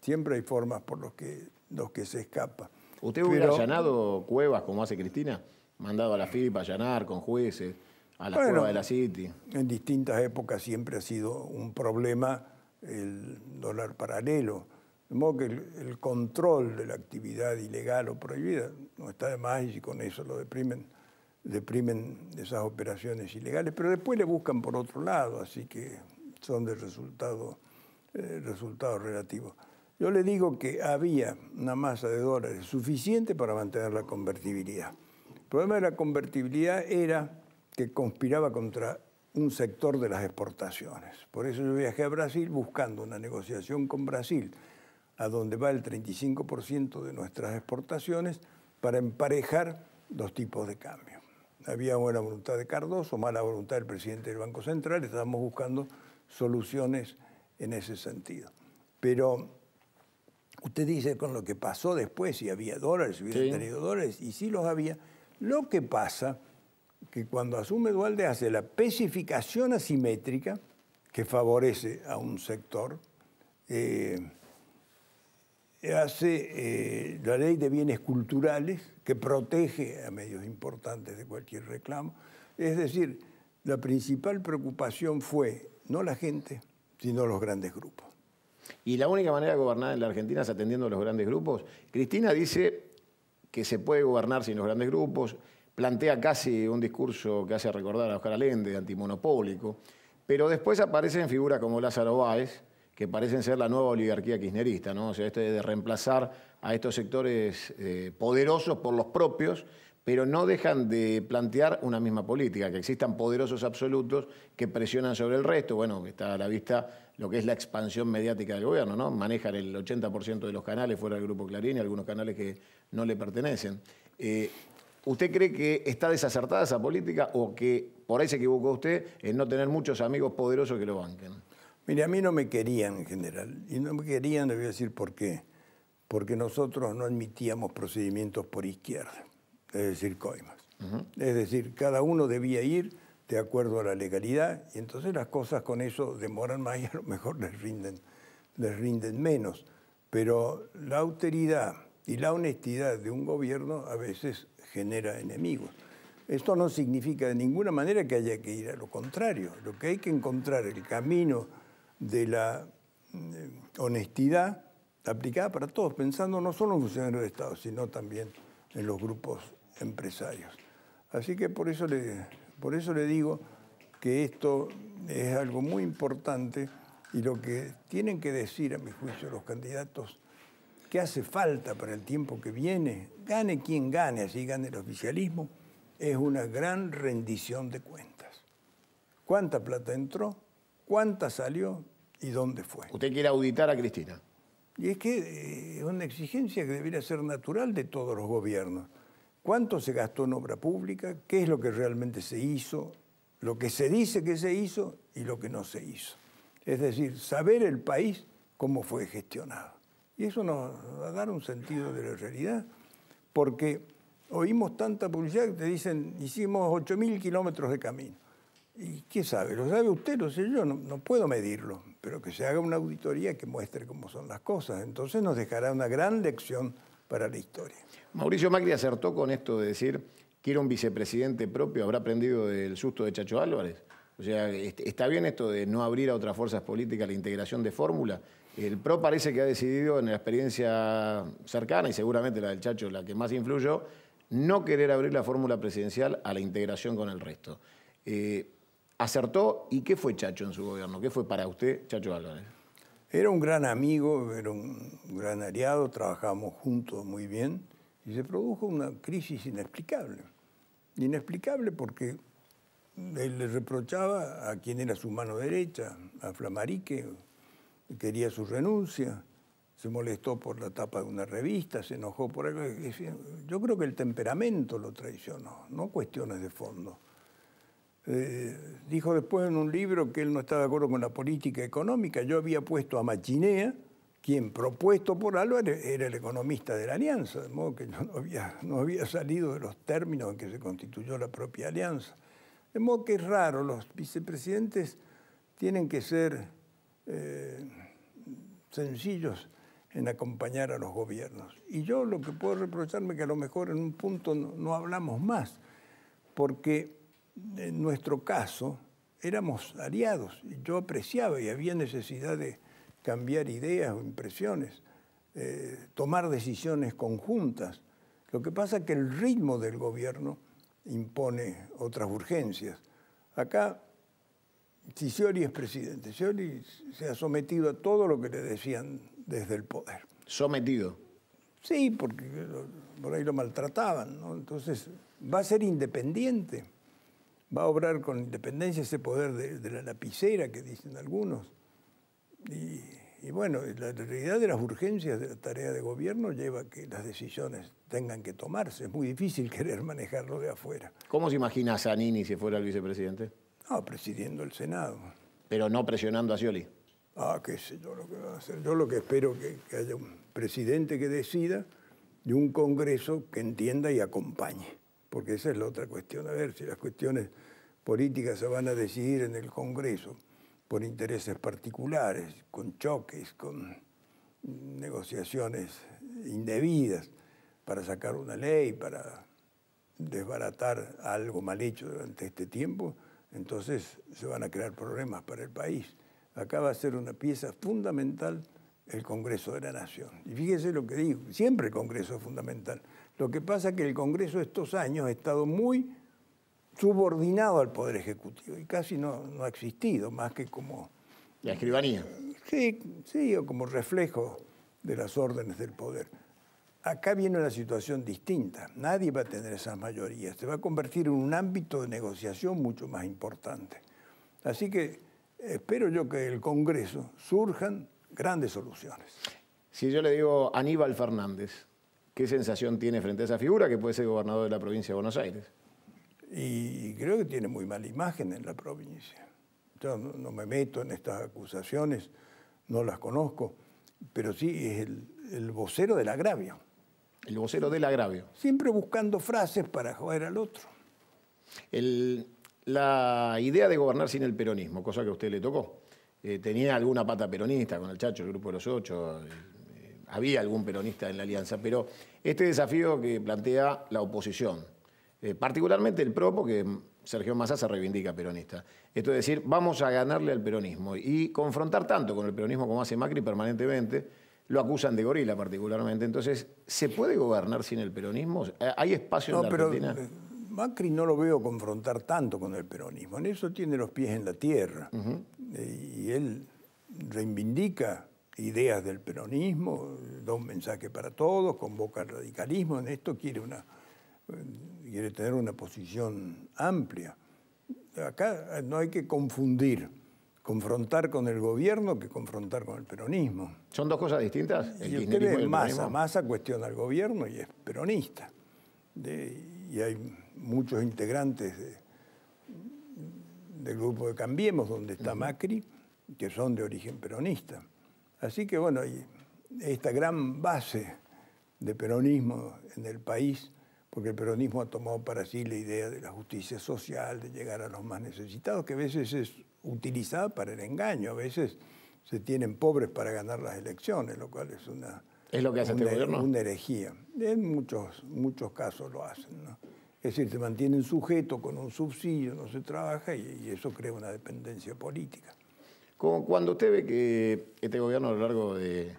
siempre hay formas por los que se escapa. ¿Usted hubiera allanado cuevas como hace Cristina? ¿Mandado a la FIP a allanar con jueces? A la cueva de la City. En distintas épocas siempre ha sido un problema el dólar paralelo. De modo que el control de la actividad ilegal o prohibida no está de más, y con eso lo deprimen esas operaciones ilegales, pero después le buscan por otro lado, así que son de resultado relativo. Yo le digo que había una masa de dólares suficiente para mantener la convertibilidad. El problema de la convertibilidad era que conspiraba contra un sector de las exportaciones. Por eso yo viajé a Brasil buscando una negociación con Brasil, a donde va el 35% de nuestras exportaciones, para emparejar los tipos de cambio. Había buena voluntad de Cardoso, mala voluntad del presidente del Banco Central, estábamos buscando soluciones en ese sentido. Pero usted dice con lo que pasó después, si había dólares, si hubieran tenido dólares, y sí los había. Lo que pasa que cuando asume Duhalde hace la especificación asimétrica que favorece a un sector, hace la ley de bienes culturales que protege a medios importantes de cualquier reclamo. Es decir, la principal preocupación fue no la gente, sino los grandes grupos. Y la única manera de gobernar en la Argentina es atendiendo a los grandes grupos. Cristina dice que se puede gobernar sin los grandes grupos, plantea casi un discurso que hace recordar a Oscar Allende, antimonopólico, pero después aparecen figuras como Lázaro Báez, que parecen ser la nueva oligarquía kirchnerista, ¿no? O sea, esto de reemplazar a estos sectores poderosos por los propios, pero no dejan de plantear una misma política, que existan poderosos absolutos que presionan sobre el resto. Bueno, está a la vista lo que es la expansión mediática del gobierno, ¿no? Manejan el 80% de los canales fuera del Grupo Clarín y algunos canales que no le pertenecen. ¿Usted cree que está desacertada esa política o que por ahí se equivocó usted en no tener muchos amigos poderosos que lo banquen? Mire, a mí no me querían en general, y no me querían, le voy a decir por qué. Porque nosotros no admitíamos procedimientos por izquierda, es decir, coimas. Es decir, cada uno debía ir de acuerdo a la legalidad, y entonces las cosas con eso demoran más y a lo mejor les rinden menos. Pero la austeridad y la honestidad de un gobierno a veces genera enemigos. Esto no significa de ninguna manera que haya que ir a lo contrario. Lo que hay que encontrar el camino de la honestidad aplicada para todos, pensando no solo en funcionarios de Estado, sino también en los grupos empresarios. Así que por eso le digo que esto es algo muy importante y lo que tienen que decir, a mi juicio, los candidatos, que hace falta para el tiempo que viene, gane quien gane, así gane el oficialismo, es una gran rendición de cuentas. ¿Cuánta plata entró? ¿Cuánta salió? ¿Y dónde fue? Usted quiere auditar a Cristina. Y es que es una exigencia que debería ser natural de todos los gobiernos. ¿Cuánto se gastó en obra pública? ¿Qué es lo que realmente se hizo? Lo que se dice que se hizo y lo que no se hizo. Es decir, saber el país cómo fue gestionado. Y eso nos va a dar un sentido de la realidad, porque oímos tanta publicidad que te dicen, hicimos 8.000 kilómetros de camino. ¿Y qué sabe? ¿Lo sabe usted? Lo sé yo, no puedo medirlo, pero que se haga una auditoría que muestre cómo son las cosas. Entonces nos dejará una gran lección para la historia. Mauricio Macri acertó con esto de decir, quiero un vicepresidente propio, ¿habrá aprendido del susto de Chacho Álvarez? O sea, ¿está bien esto de no abrir a otras fuerzas políticas la integración de fórmula? El PRO parece que ha decidido, en la experiencia cercana, y seguramente la del Chacho la que más influyó, no querer abrir la fórmula presidencial a la integración con el resto. ¿Acertó? ¿Y qué fue Chacho en su gobierno? ¿Qué fue para usted Chacho Álvarez? Era un gran amigo, era un gran aliado, trabajábamos juntos muy bien y se produjo una crisis inexplicable. Inexplicable porque él le reprochaba a quien era su mano derecha, a Flammarique, quería su renuncia, se molestó por la tapa de una revista, se enojó por algo. Yo creo que el temperamento lo traicionó, no cuestiones de fondo. Dijo después en un libro que él no estaba de acuerdo con la política económica. Yo había puesto a Machinea, quien propuesto por Álvarez era el economista de la alianza, de modo que no había salido de los términos en que se constituyó la propia alianza. De modo que es raro, los vicepresidentes tienen que ser sencillos en acompañar a los gobiernos. Y yo lo que puedo reprocharme es que a lo mejor en un punto no hablamos más, porque en nuestro caso éramos aliados. Y yo apreciaba y había necesidad de cambiar ideas o impresiones, tomar decisiones conjuntas. Lo que pasa es que el ritmo del gobierno impone otras urgencias. Acá, si Scioli es presidente, Scioli se ha sometido a todo lo que le decían desde el poder. ¿Sometido? Sí, porque por ahí lo maltrataban, ¿no? Entonces va a ser independiente, va a obrar con independencia ese poder de la lapicera que dicen algunos. Y bueno, la realidad de las urgencias de la tarea de gobierno lleva a que las decisiones tengan que tomarse. Es muy difícil querer manejarlo de afuera. ¿Cómo se imagina a Zanini si fuera el vicepresidente? No, presidiendo el Senado. Pero no presionando a Scioli. Qué sé yo lo que va a hacer. Yo lo que espero que haya un presidente que decida y un Congreso que entienda y acompañe. Porque esa es la otra cuestión. A ver, si las cuestiones políticas se van a decidir en el Congreso por intereses particulares, con choques, con negociaciones indebidas para sacar una ley, para desbaratar algo mal hecho durante este tiempo, entonces se van a crear problemas para el país. Acá va a ser una pieza fundamental el Congreso de la Nación. Y fíjese lo que digo, siempre el Congreso es fundamental. Lo que pasa es que el Congreso estos años ha estado muy subordinado al Poder Ejecutivo y casi no ha existido, más que como... La escribanía. Sí, o como reflejo de las órdenes del poder. Acá viene una situación distinta. Nadie va a tener esas mayorías. Se va a convertir en un ámbito de negociación mucho más importante. Así que espero yo que del Congreso surjan grandes soluciones. Si yo le digo Aníbal Fernández, ¿qué sensación tiene frente a esa figura que puede ser gobernador de la provincia de Buenos Aires? Y creo que tiene muy mala imagen en la provincia. Yo no me meto en estas acusaciones, no las conozco, pero sí es el vocero del agravio. El vocero del agravio. Siempre buscando frases para joder al otro. La idea de gobernar sin el peronismo, cosa que a usted le tocó, tenía alguna pata peronista con el Chacho, el Grupo de los Ocho, había algún peronista en la alianza, pero este desafío que plantea la oposición, particularmente el PRO, porque Sergio Massa se reivindica peronista. Esto es decir, vamos a ganarle al peronismo y confrontar tanto con el peronismo como hace Macri permanentemente, lo acusan de gorila particularmente. Entonces, ¿se puede gobernar sin el peronismo? ¿Hay espacio en la Argentina? Macri no lo veo confrontar tanto con el peronismo. En eso tiene los pies en la tierra. Y él reivindica ideas del peronismo, da un mensaje para todos, convoca al radicalismo. En esto quiere tener una posición amplia. Acá no hay que confrontar con el gobierno que confrontar con el peronismo. ¿Son dos cosas distintas? Y usted ve Massa cuestiona al gobierno y es peronista. Y hay muchos integrantes del grupo de Cambiemos, donde está Macri, que son de origen peronista. Así que bueno, hay esta gran base de peronismo en el país, porque el peronismo ha tomado para sí la idea de la justicia social, de llegar a los más necesitados, que a veces es utilizada para el engaño, a veces se tienen pobres para ganar las elecciones, lo cual es una... ¿Es lo que hace este gobierno? Una herejía. En muchos casos lo hacen, ¿no? Es decir, se mantienen sujetos con un subsidio, no se trabaja y eso crea una dependencia política. Cuando usted ve que este gobierno a lo largo de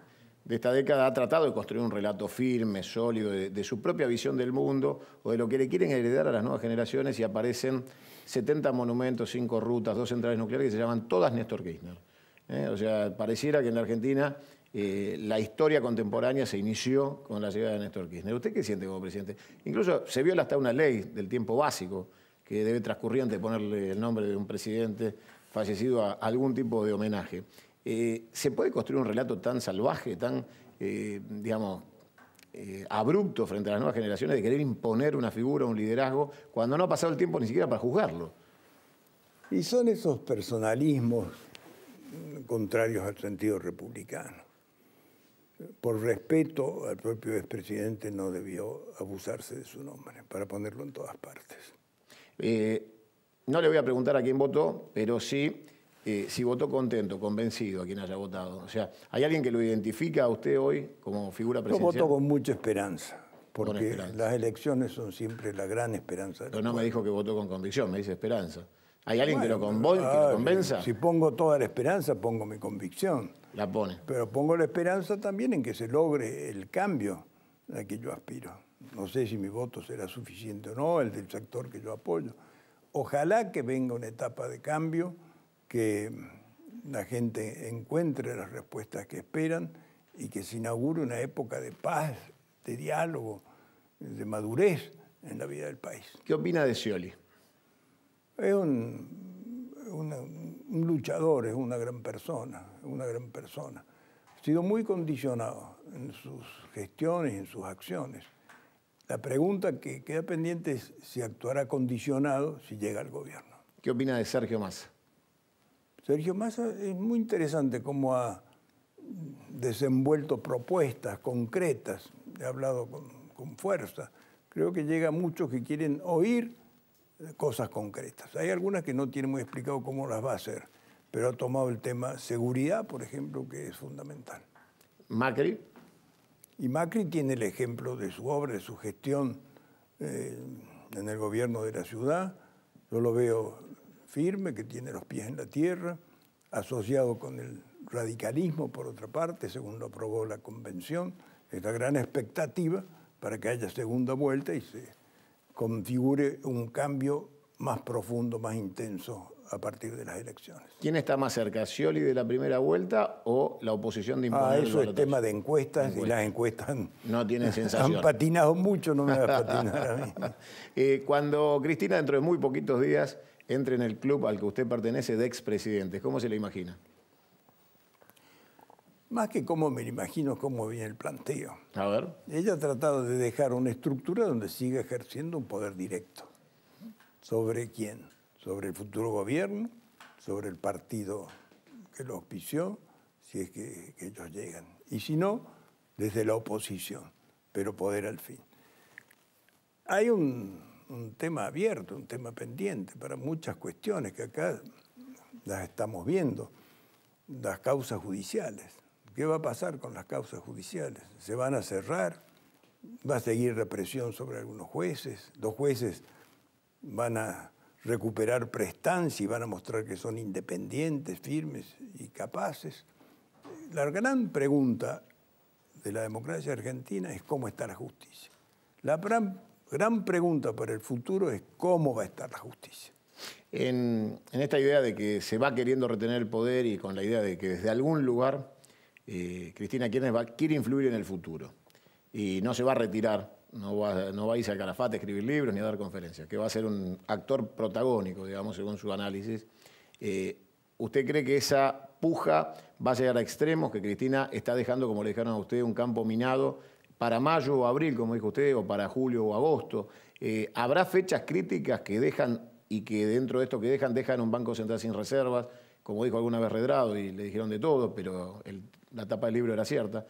esta década ha tratado de construir un relato firme, sólido, de su propia visión del mundo o de lo que le quieren heredar a las nuevas generaciones y aparecen 70 monumentos, 5 rutas, 2 centrales nucleares que se llaman todas Néstor Kirchner. O sea, pareciera que en la Argentina la historia contemporánea se inició con la llegada de Néstor Kirchner. ¿Usted qué siente como presidente? Incluso se viola hasta una ley del tiempo básico que debe transcurrir antes de ponerle el nombre de un presidente fallecido a algún tipo de homenaje. ¿Se puede construir un relato tan salvaje, tan, abrupto frente a las nuevas generaciones de querer imponer una figura, un liderazgo, cuando no ha pasado el tiempo ni siquiera para juzgarlo? Y son esos personalismos contrarios al sentido republicano. Por respeto al propio expresidente no debió abusarse de su nombre, para ponerlo en todas partes. No le voy a preguntar a quién votó, pero sí si votó contento, convencido a quien haya votado. O sea, ¿hay alguien que lo identifica a usted hoy como figura presidencial? Yo voto con mucha esperanza, porque las elecciones son siempre la gran esperanza. Pero no me dijo que votó con convicción, me dice esperanza. ¿Hay alguien que lo convenza? Si pongo toda la esperanza, pongo mi convicción. La pone. Pero pongo la esperanza también en que se logre el cambio al que yo aspiro. No sé si mi voto será suficiente o no, el del sector que yo apoyo. Ojalá que venga una etapa de cambio, que la gente encuentre las respuestas que esperan y que se inaugure una época de paz, de diálogo, de madurez en la vida del país. ¿Qué opina de Scioli? Es un luchador, es una gran persona, Ha sido muy condicionado en sus gestiones, en sus acciones. La pregunta que queda pendiente es si actuará condicionado si llega al gobierno. ¿Qué opina de Sergio Massa? Sergio Massa es muy interesante cómo ha desenvuelto propuestas concretas, he hablado con fuerza. Creo que llega a muchos que quieren oír cosas concretas. Hay algunas que no tienen muy explicado cómo las va a hacer, pero ha tomado el tema seguridad, por ejemplo, que es fundamental. ¿Macri? Y Macri tiene el ejemplo de su obra, de su gestión en el gobierno de la ciudad. Yo lo veo firme, que tiene los pies en la tierra, asociado con el radicalismo, por otra parte, según lo aprobó la convención. Esta gran expectativa para que haya segunda vuelta y se configure un cambio más profundo, más intenso a partir de las elecciones. ¿Quién está más cerca, Scioli de la primera vuelta o la oposición de imponer eso es tema de encuestas, y las encuestas no tienen sensación. Han patinado mucho, no me va a patinar a mí. Cuando Cristina, dentro de muy poquitos días, entre en el club al que usted pertenece de expresidentes, ¿cómo se lo imagina? Más que cómo me lo imagino, cómo viene el planteo. A ver. Ella ha tratado de dejar una estructura donde siga ejerciendo un poder directo. ¿Sobre quién? Sobre el futuro gobierno, sobre el partido que lo auspició, si es que ellos llegan. Y si no, desde la oposición, pero poder al fin. Hay un tema abierto, un tema pendiente para muchas cuestiones que acá las estamos viendo, las causas judiciales. ¿Qué va a pasar con las causas judiciales? ¿Se van a cerrar? ¿Va a seguir represión sobre algunos jueces? ¿Los jueces van a recuperar prestancia y van a mostrar que son independientes, firmes y capaces? La gran pregunta de la democracia argentina es cómo está la justicia. La gran pregunta para el futuro es cómo va a estar la justicia. En esta idea de que se va queriendo retener el poder y con la idea de que desde algún lugar Cristina Kirchner quiere influir en el futuro y no se va a retirar, no va a irse al Calafate a escribir libros ni a dar conferencias, que va a ser un actor protagónico, digamos, según su análisis. ¿Usted cree que esa puja va a llegar a extremos, que Cristina está dejando, como le dijeron a usted, un campo minado para mayo o abril, como dijo usted, o para julio o agosto? ¿Habrá fechas críticas que dejan y que dentro de esto que dejan un Banco Central sin reservas, como dijo alguna vez Redrado, y le dijeron de todo, pero la tapa del libro era cierta?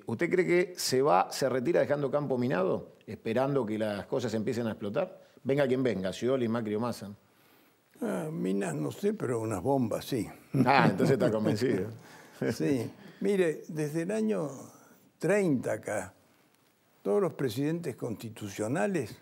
¿Usted cree que se retira dejando campo minado, esperando que las cosas empiecen a explotar? Venga quien venga, Scioli, Macri o Massa. Minas no sé, pero unas bombas sí. Entonces está convencido. Sí. Mire, desde el año 30 acá, todos los presidentes constitucionales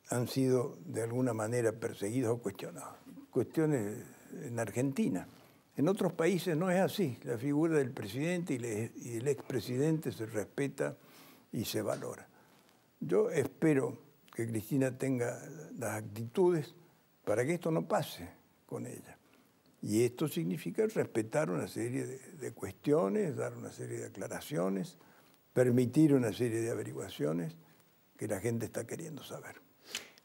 han sido de alguna manera perseguidos o cuestionados. Cuestiones en Argentina. En otros países no es así. La figura del presidente y del expresidente se respeta y se valora. Yo espero que Cristina tenga las actitudes para que esto no pase con ella. Y esto significa respetar una serie de cuestiones, dar una serie de aclaraciones, permitir una serie de averiguaciones que la gente está queriendo saber.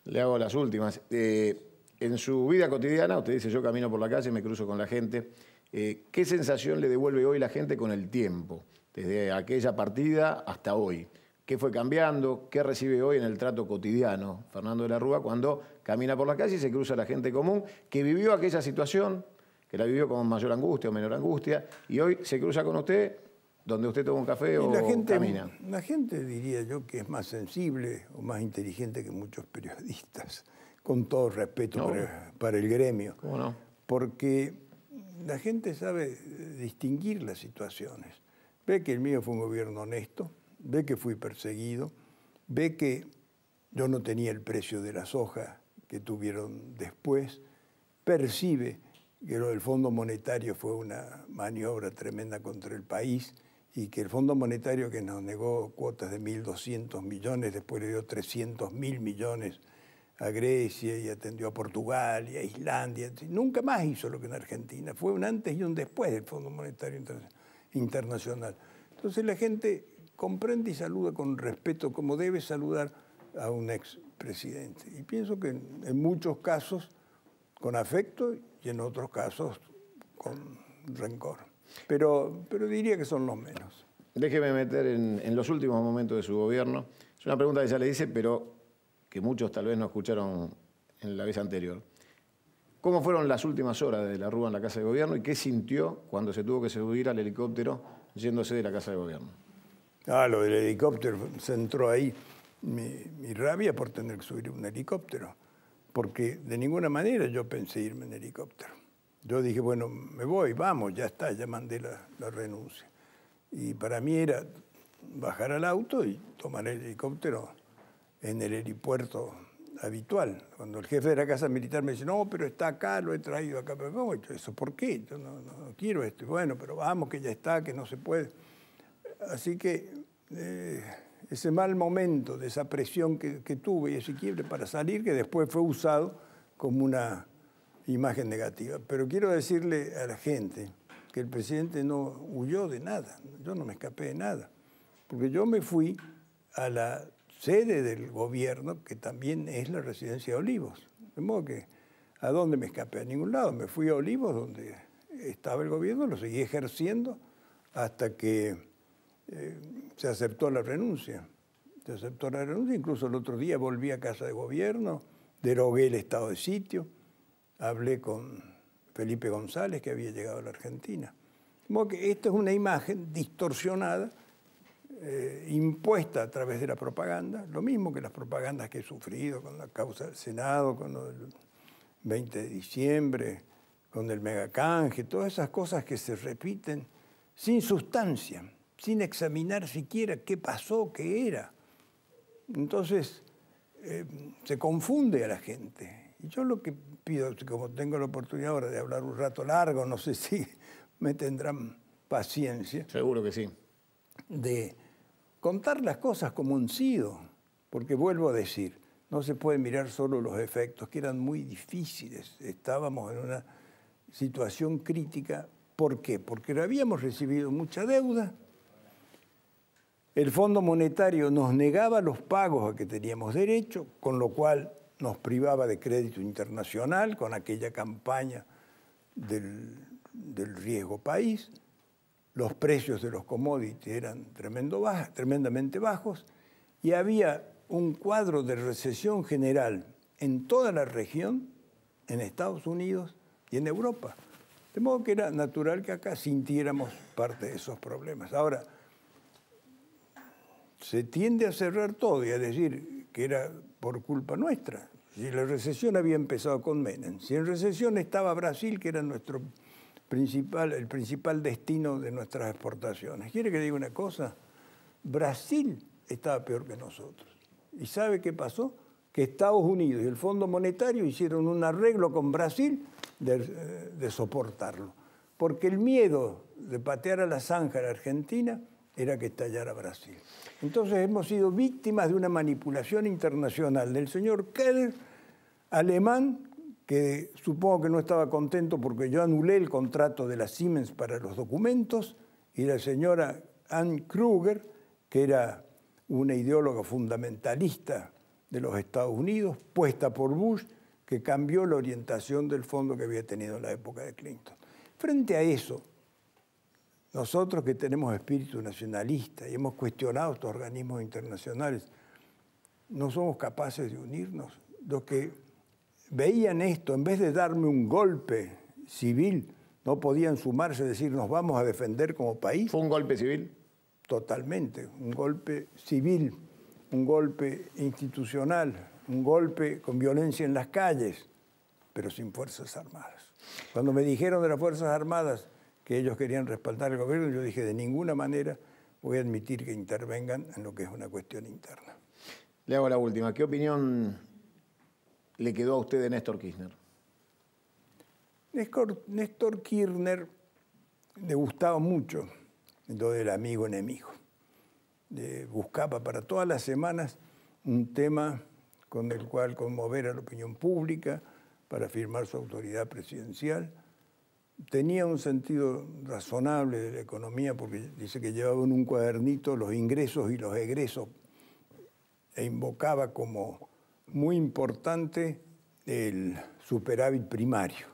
Le hago las últimas. En su vida cotidiana, usted dice, yo camino por la calle, me cruzo con la gente. ¿Qué sensación le devuelve hoy la gente con el tiempo? Desde aquella partida hasta hoy. ¿Qué fue cambiando? ¿Qué recibe hoy en el trato cotidiano Fernando de la Rúa cuando camina por la calle y se cruza la gente común que vivió aquella situación, que la vivió con mayor angustia o menor angustia, y hoy se cruza con usted donde usted toma un café o camina? La gente diría yo que es más sensible o más inteligente que muchos periodistas, con todo respeto para el gremio. ¿Cómo no? Porque la gente sabe distinguir las situaciones. Ve que el mío fue un gobierno honesto, ve que fui perseguido, ve que yo no tenía el precio de la soja que tuvieron después, percibe que lo del Fondo Monetario fue una maniobra tremenda contra el país y que el Fondo Monetario, que nos negó cuotas de 1.200 millones, después le dio 300.000 millones a Grecia y atendió a Portugal y a Islandia. Nunca más hizo lo que en Argentina. Fue un antes y un después del Fondo Monetario Internacional. Entonces la gente comprende y saluda con respeto, como debe saludar a un expresidente. Y pienso que en muchos casos con afecto y en otros casos con rencor. Pero diría que son los menos. Déjeme meter en los últimos momentos de su gobierno. Es una pregunta que ya le hice, pero que muchos tal vez no escucharon en la vez anterior. ¿Cómo fueron las últimas horas de la Rúa en la Casa de Gobierno y qué sintió cuando se tuvo que subir al helicóptero yéndose de la Casa de Gobierno? Lo del helicóptero, se entró ahí mi rabia por tener que subir un helicóptero, porque de ninguna manera yo pensé irme en helicóptero. Yo dije, bueno, me voy, vamos, ya está, ya mandé la renuncia. Y para mí era bajar al auto y tomar el helicóptero en el helipuerto habitual. Cuando el jefe de la Casa Militar me dice, no, pero está acá, lo he traído acá. Pero no, ¿eso por qué? Yo no quiero esto. Bueno, pero vamos, que ya está, que no se puede. Así que ese mal momento de esa presión que tuve y ese quiebre para salir, que después fue usado como una imagen negativa. Pero quiero decirle a la gente que el presidente no huyó de nada. Yo no me escapé de nada. Porque yo me fui a la sede del gobierno, que también es la residencia de Olivos. De modo que, ¿a dónde me escapé? A ningún lado. Me fui a Olivos, donde estaba el gobierno, lo seguí ejerciendo hasta que se aceptó la renuncia. Se aceptó la renuncia, incluso el otro día volví a Casa de Gobierno, derogué el estado de sitio, hablé con Felipe González, que había llegado a la Argentina. De modo que esta es una imagen distorsionada, impuesta a través de la propaganda, lo mismo que las propagandas que he sufrido con la causa del Senado, con el 20 de diciembre, con el megacanje, todas esas cosas que se repiten sin sustancia, sin examinar siquiera qué pasó, qué era. Entonces, se confunde a la gente. Y yo lo que pido, como tengo la oportunidad ahora de hablar un rato largo, no sé si me tendrán paciencia. Seguro que sí. De contar las cosas como han sido, porque vuelvo a decir, no se puede mirar solo los efectos, que eran muy difíciles. Estábamos en una situación crítica. ¿Por qué? Porque habíamos recibido mucha deuda. El Fondo Monetario nos negaba los pagos a que teníamos derecho, con lo cual nos privaba de crédito internacional con aquella campaña del riesgo país. Los precios de los commodities eran tremendamente bajos y había un cuadro de recesión general en toda la región, en Estados Unidos y en Europa. De modo que era natural que acá sintiéramos parte de esos problemas. Ahora, se tiende a cerrar todo y a decir que era por culpa nuestra. Si la recesión había empezado con Menem, si en recesión estaba Brasil, que era el principal destino de nuestras exportaciones. ¿Quiere que diga una cosa? Brasil estaba peor que nosotros. ¿Y sabe qué pasó? Que Estados Unidos y el Fondo Monetario hicieron un arreglo con Brasil de soportarlo. Porque el miedo de patear a la zanja a la Argentina era que estallara Brasil. Entonces hemos sido víctimas de una manipulación internacional del señor Keller, alemán, que supongo que no estaba contento porque yo anulé el contrato de la Siemens para los documentos, y la señora Anne Kruger, que era una ideóloga fundamentalista de los Estados Unidos, puesta por Bush, que cambió la orientación del fondo que había tenido en la época de Clinton. Frente a eso, nosotros que tenemos espíritu nacionalista y hemos cuestionado estos organismos internacionales, no somos capaces de unirnos. Los que veían esto, en vez de darme un golpe civil, no podían sumarse y decir, nos vamos a defender como país. ¿Fue un golpe civil? Totalmente, un golpe civil, un golpe institucional, un golpe con violencia en las calles, pero sin Fuerzas Armadas. Cuando me dijeron de las Fuerzas Armadas que ellos querían respaldar el gobierno, yo dije, de ninguna manera voy a admitir que intervengan en lo que es una cuestión interna. Le hago la última. ¿Qué opinión le quedó a usted de Néstor Kirchner? Néstor Kirchner le gustaba mucho lo del amigo-enemigo. Buscaba para todas las semanas un tema con el cual conmover a la opinión pública para afirmar su autoridad presidencial. tenía un sentido razonable de la economía, porque dice que llevaba en un cuadernito los ingresos y los egresos e invocaba como muy importante el superávit primario.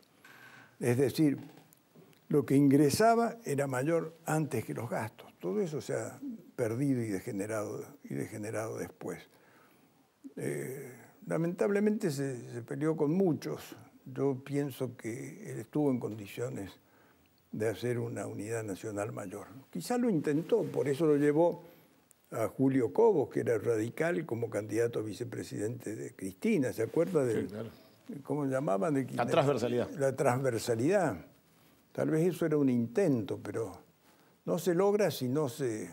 Es decir, lo que ingresaba era mayor antes que los gastos. Todo eso se ha perdido y degenerado después. Lamentablemente se peleó con muchos. Yo pienso que él estuvo en condiciones de hacer una unidad nacional mayor. Quizá lo intentó, por eso lo llevó a Julio Cobos, que era radical, como candidato a vicepresidente de Cristina. ¿Se acuerda de claro. cómo llamaban? La transversalidad. La transversalidad. Tal vez eso era un intento, pero no se logra si no se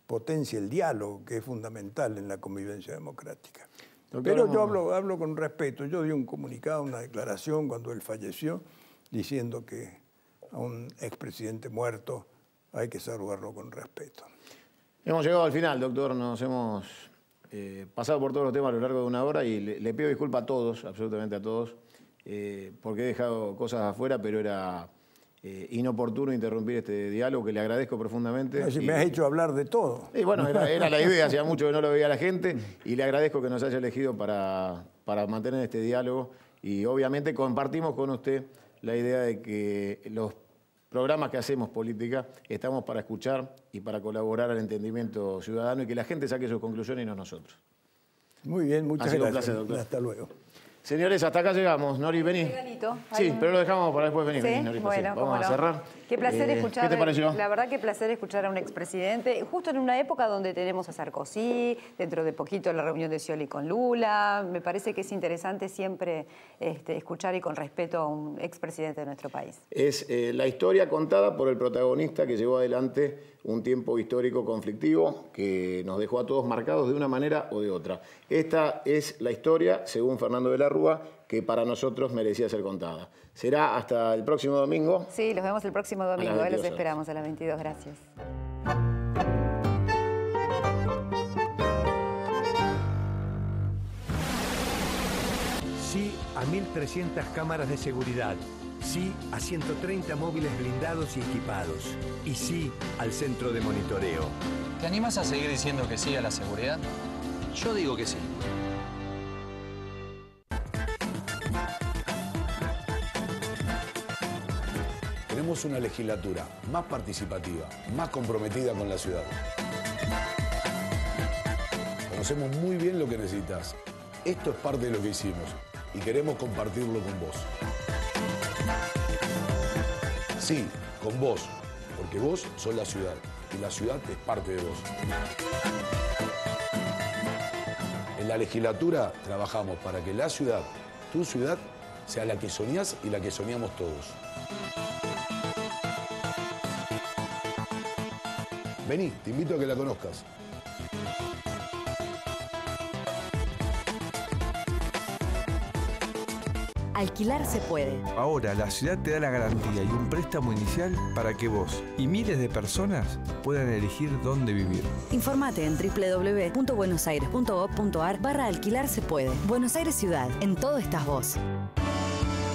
potencia el diálogo, que es fundamental en la convivencia democrática. Pero yo hablo con respeto. Yo di un comunicado, una declaración cuando él falleció, diciendo que a un expresidente muerto hay que saludarlo con respeto. Hemos llegado al final, doctor. Nos hemos pasado por todos los temas a lo largo de una hora y le pido disculpas a todos, absolutamente a todos, porque he dejado cosas afuera, pero era inoportuno interrumpir este diálogo, que le agradezco profundamente. No, si me has hecho hablar de todo. Y bueno, era la idea, hacía mucho que no lo veía la gente, y le agradezco que nos haya elegido para mantener este diálogo, y obviamente compartimos con usted la idea de que los programas que hacemos política estamos para escuchar y para colaborar al entendimiento ciudadano y que la gente saque sus conclusiones y no nosotros. Muy bien, muchas gracias. Un placer, doctor. Hasta luego. Señores, hasta acá llegamos. Nori, vení. Sí, pero lo dejamos para después venir. ¿Sí? Vení, Nori, Bueno, sí. Vamos a cerrar. Qué placer escuchar. ¿Qué te pareció? La verdad, qué placer escuchar a un expresidente, justo en una época donde tenemos a Sarkozy, dentro de poquito la reunión de Scioli con Lula. Me parece que es interesante siempre escuchar y con respeto a un expresidente de nuestro país. Es la historia contada por el protagonista que llevó adelante un tiempo histórico conflictivo que nos dejó a todos marcados de una manera o de otra. Esta es la historia, según Fernando de la Rúa, que para nosotros merecía ser contada. Será hasta el próximo domingo. Sí, los vemos el próximo domingo. Los esperamos a las 22. Gracias. Sí a 1.300 cámaras de seguridad. Sí a 130 móviles blindados y equipados. Y sí al centro de monitoreo. ¿Te animas a seguir diciendo que sí a la seguridad? Yo digo que sí. Tenemos una legislatura más participativa, más comprometida con la ciudad. Conocemos muy bien lo que necesitas. Esto es parte de lo que hicimos y queremos compartirlo con vos. Sí, con vos, porque vos sos la ciudad y la ciudad es parte de vos. En la legislatura trabajamos para que la ciudad, tu ciudad, sea la que soñás y la que soñamos todos. Vení, te invito a que la conozcas. Alquilar se puede. Ahora la ciudad te da la garantía y un préstamo inicial para que vos y miles de personas puedan elegir dónde vivir. Informate en www.buenosaires.gov.ar/alquilar se puede. Buenos Aires Ciudad, en todo estás vos.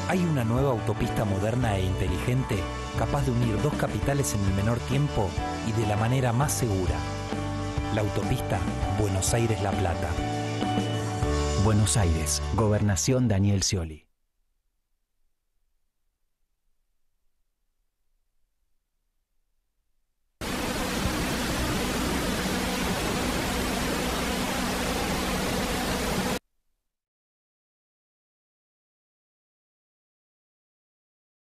Hay una nueva autopista moderna e inteligente capaz de unir dos capitales en el menor tiempo y de la manera más segura. La autopista Buenos Aires-La Plata. Buenos Aires, Gobernación Daniel Scioli.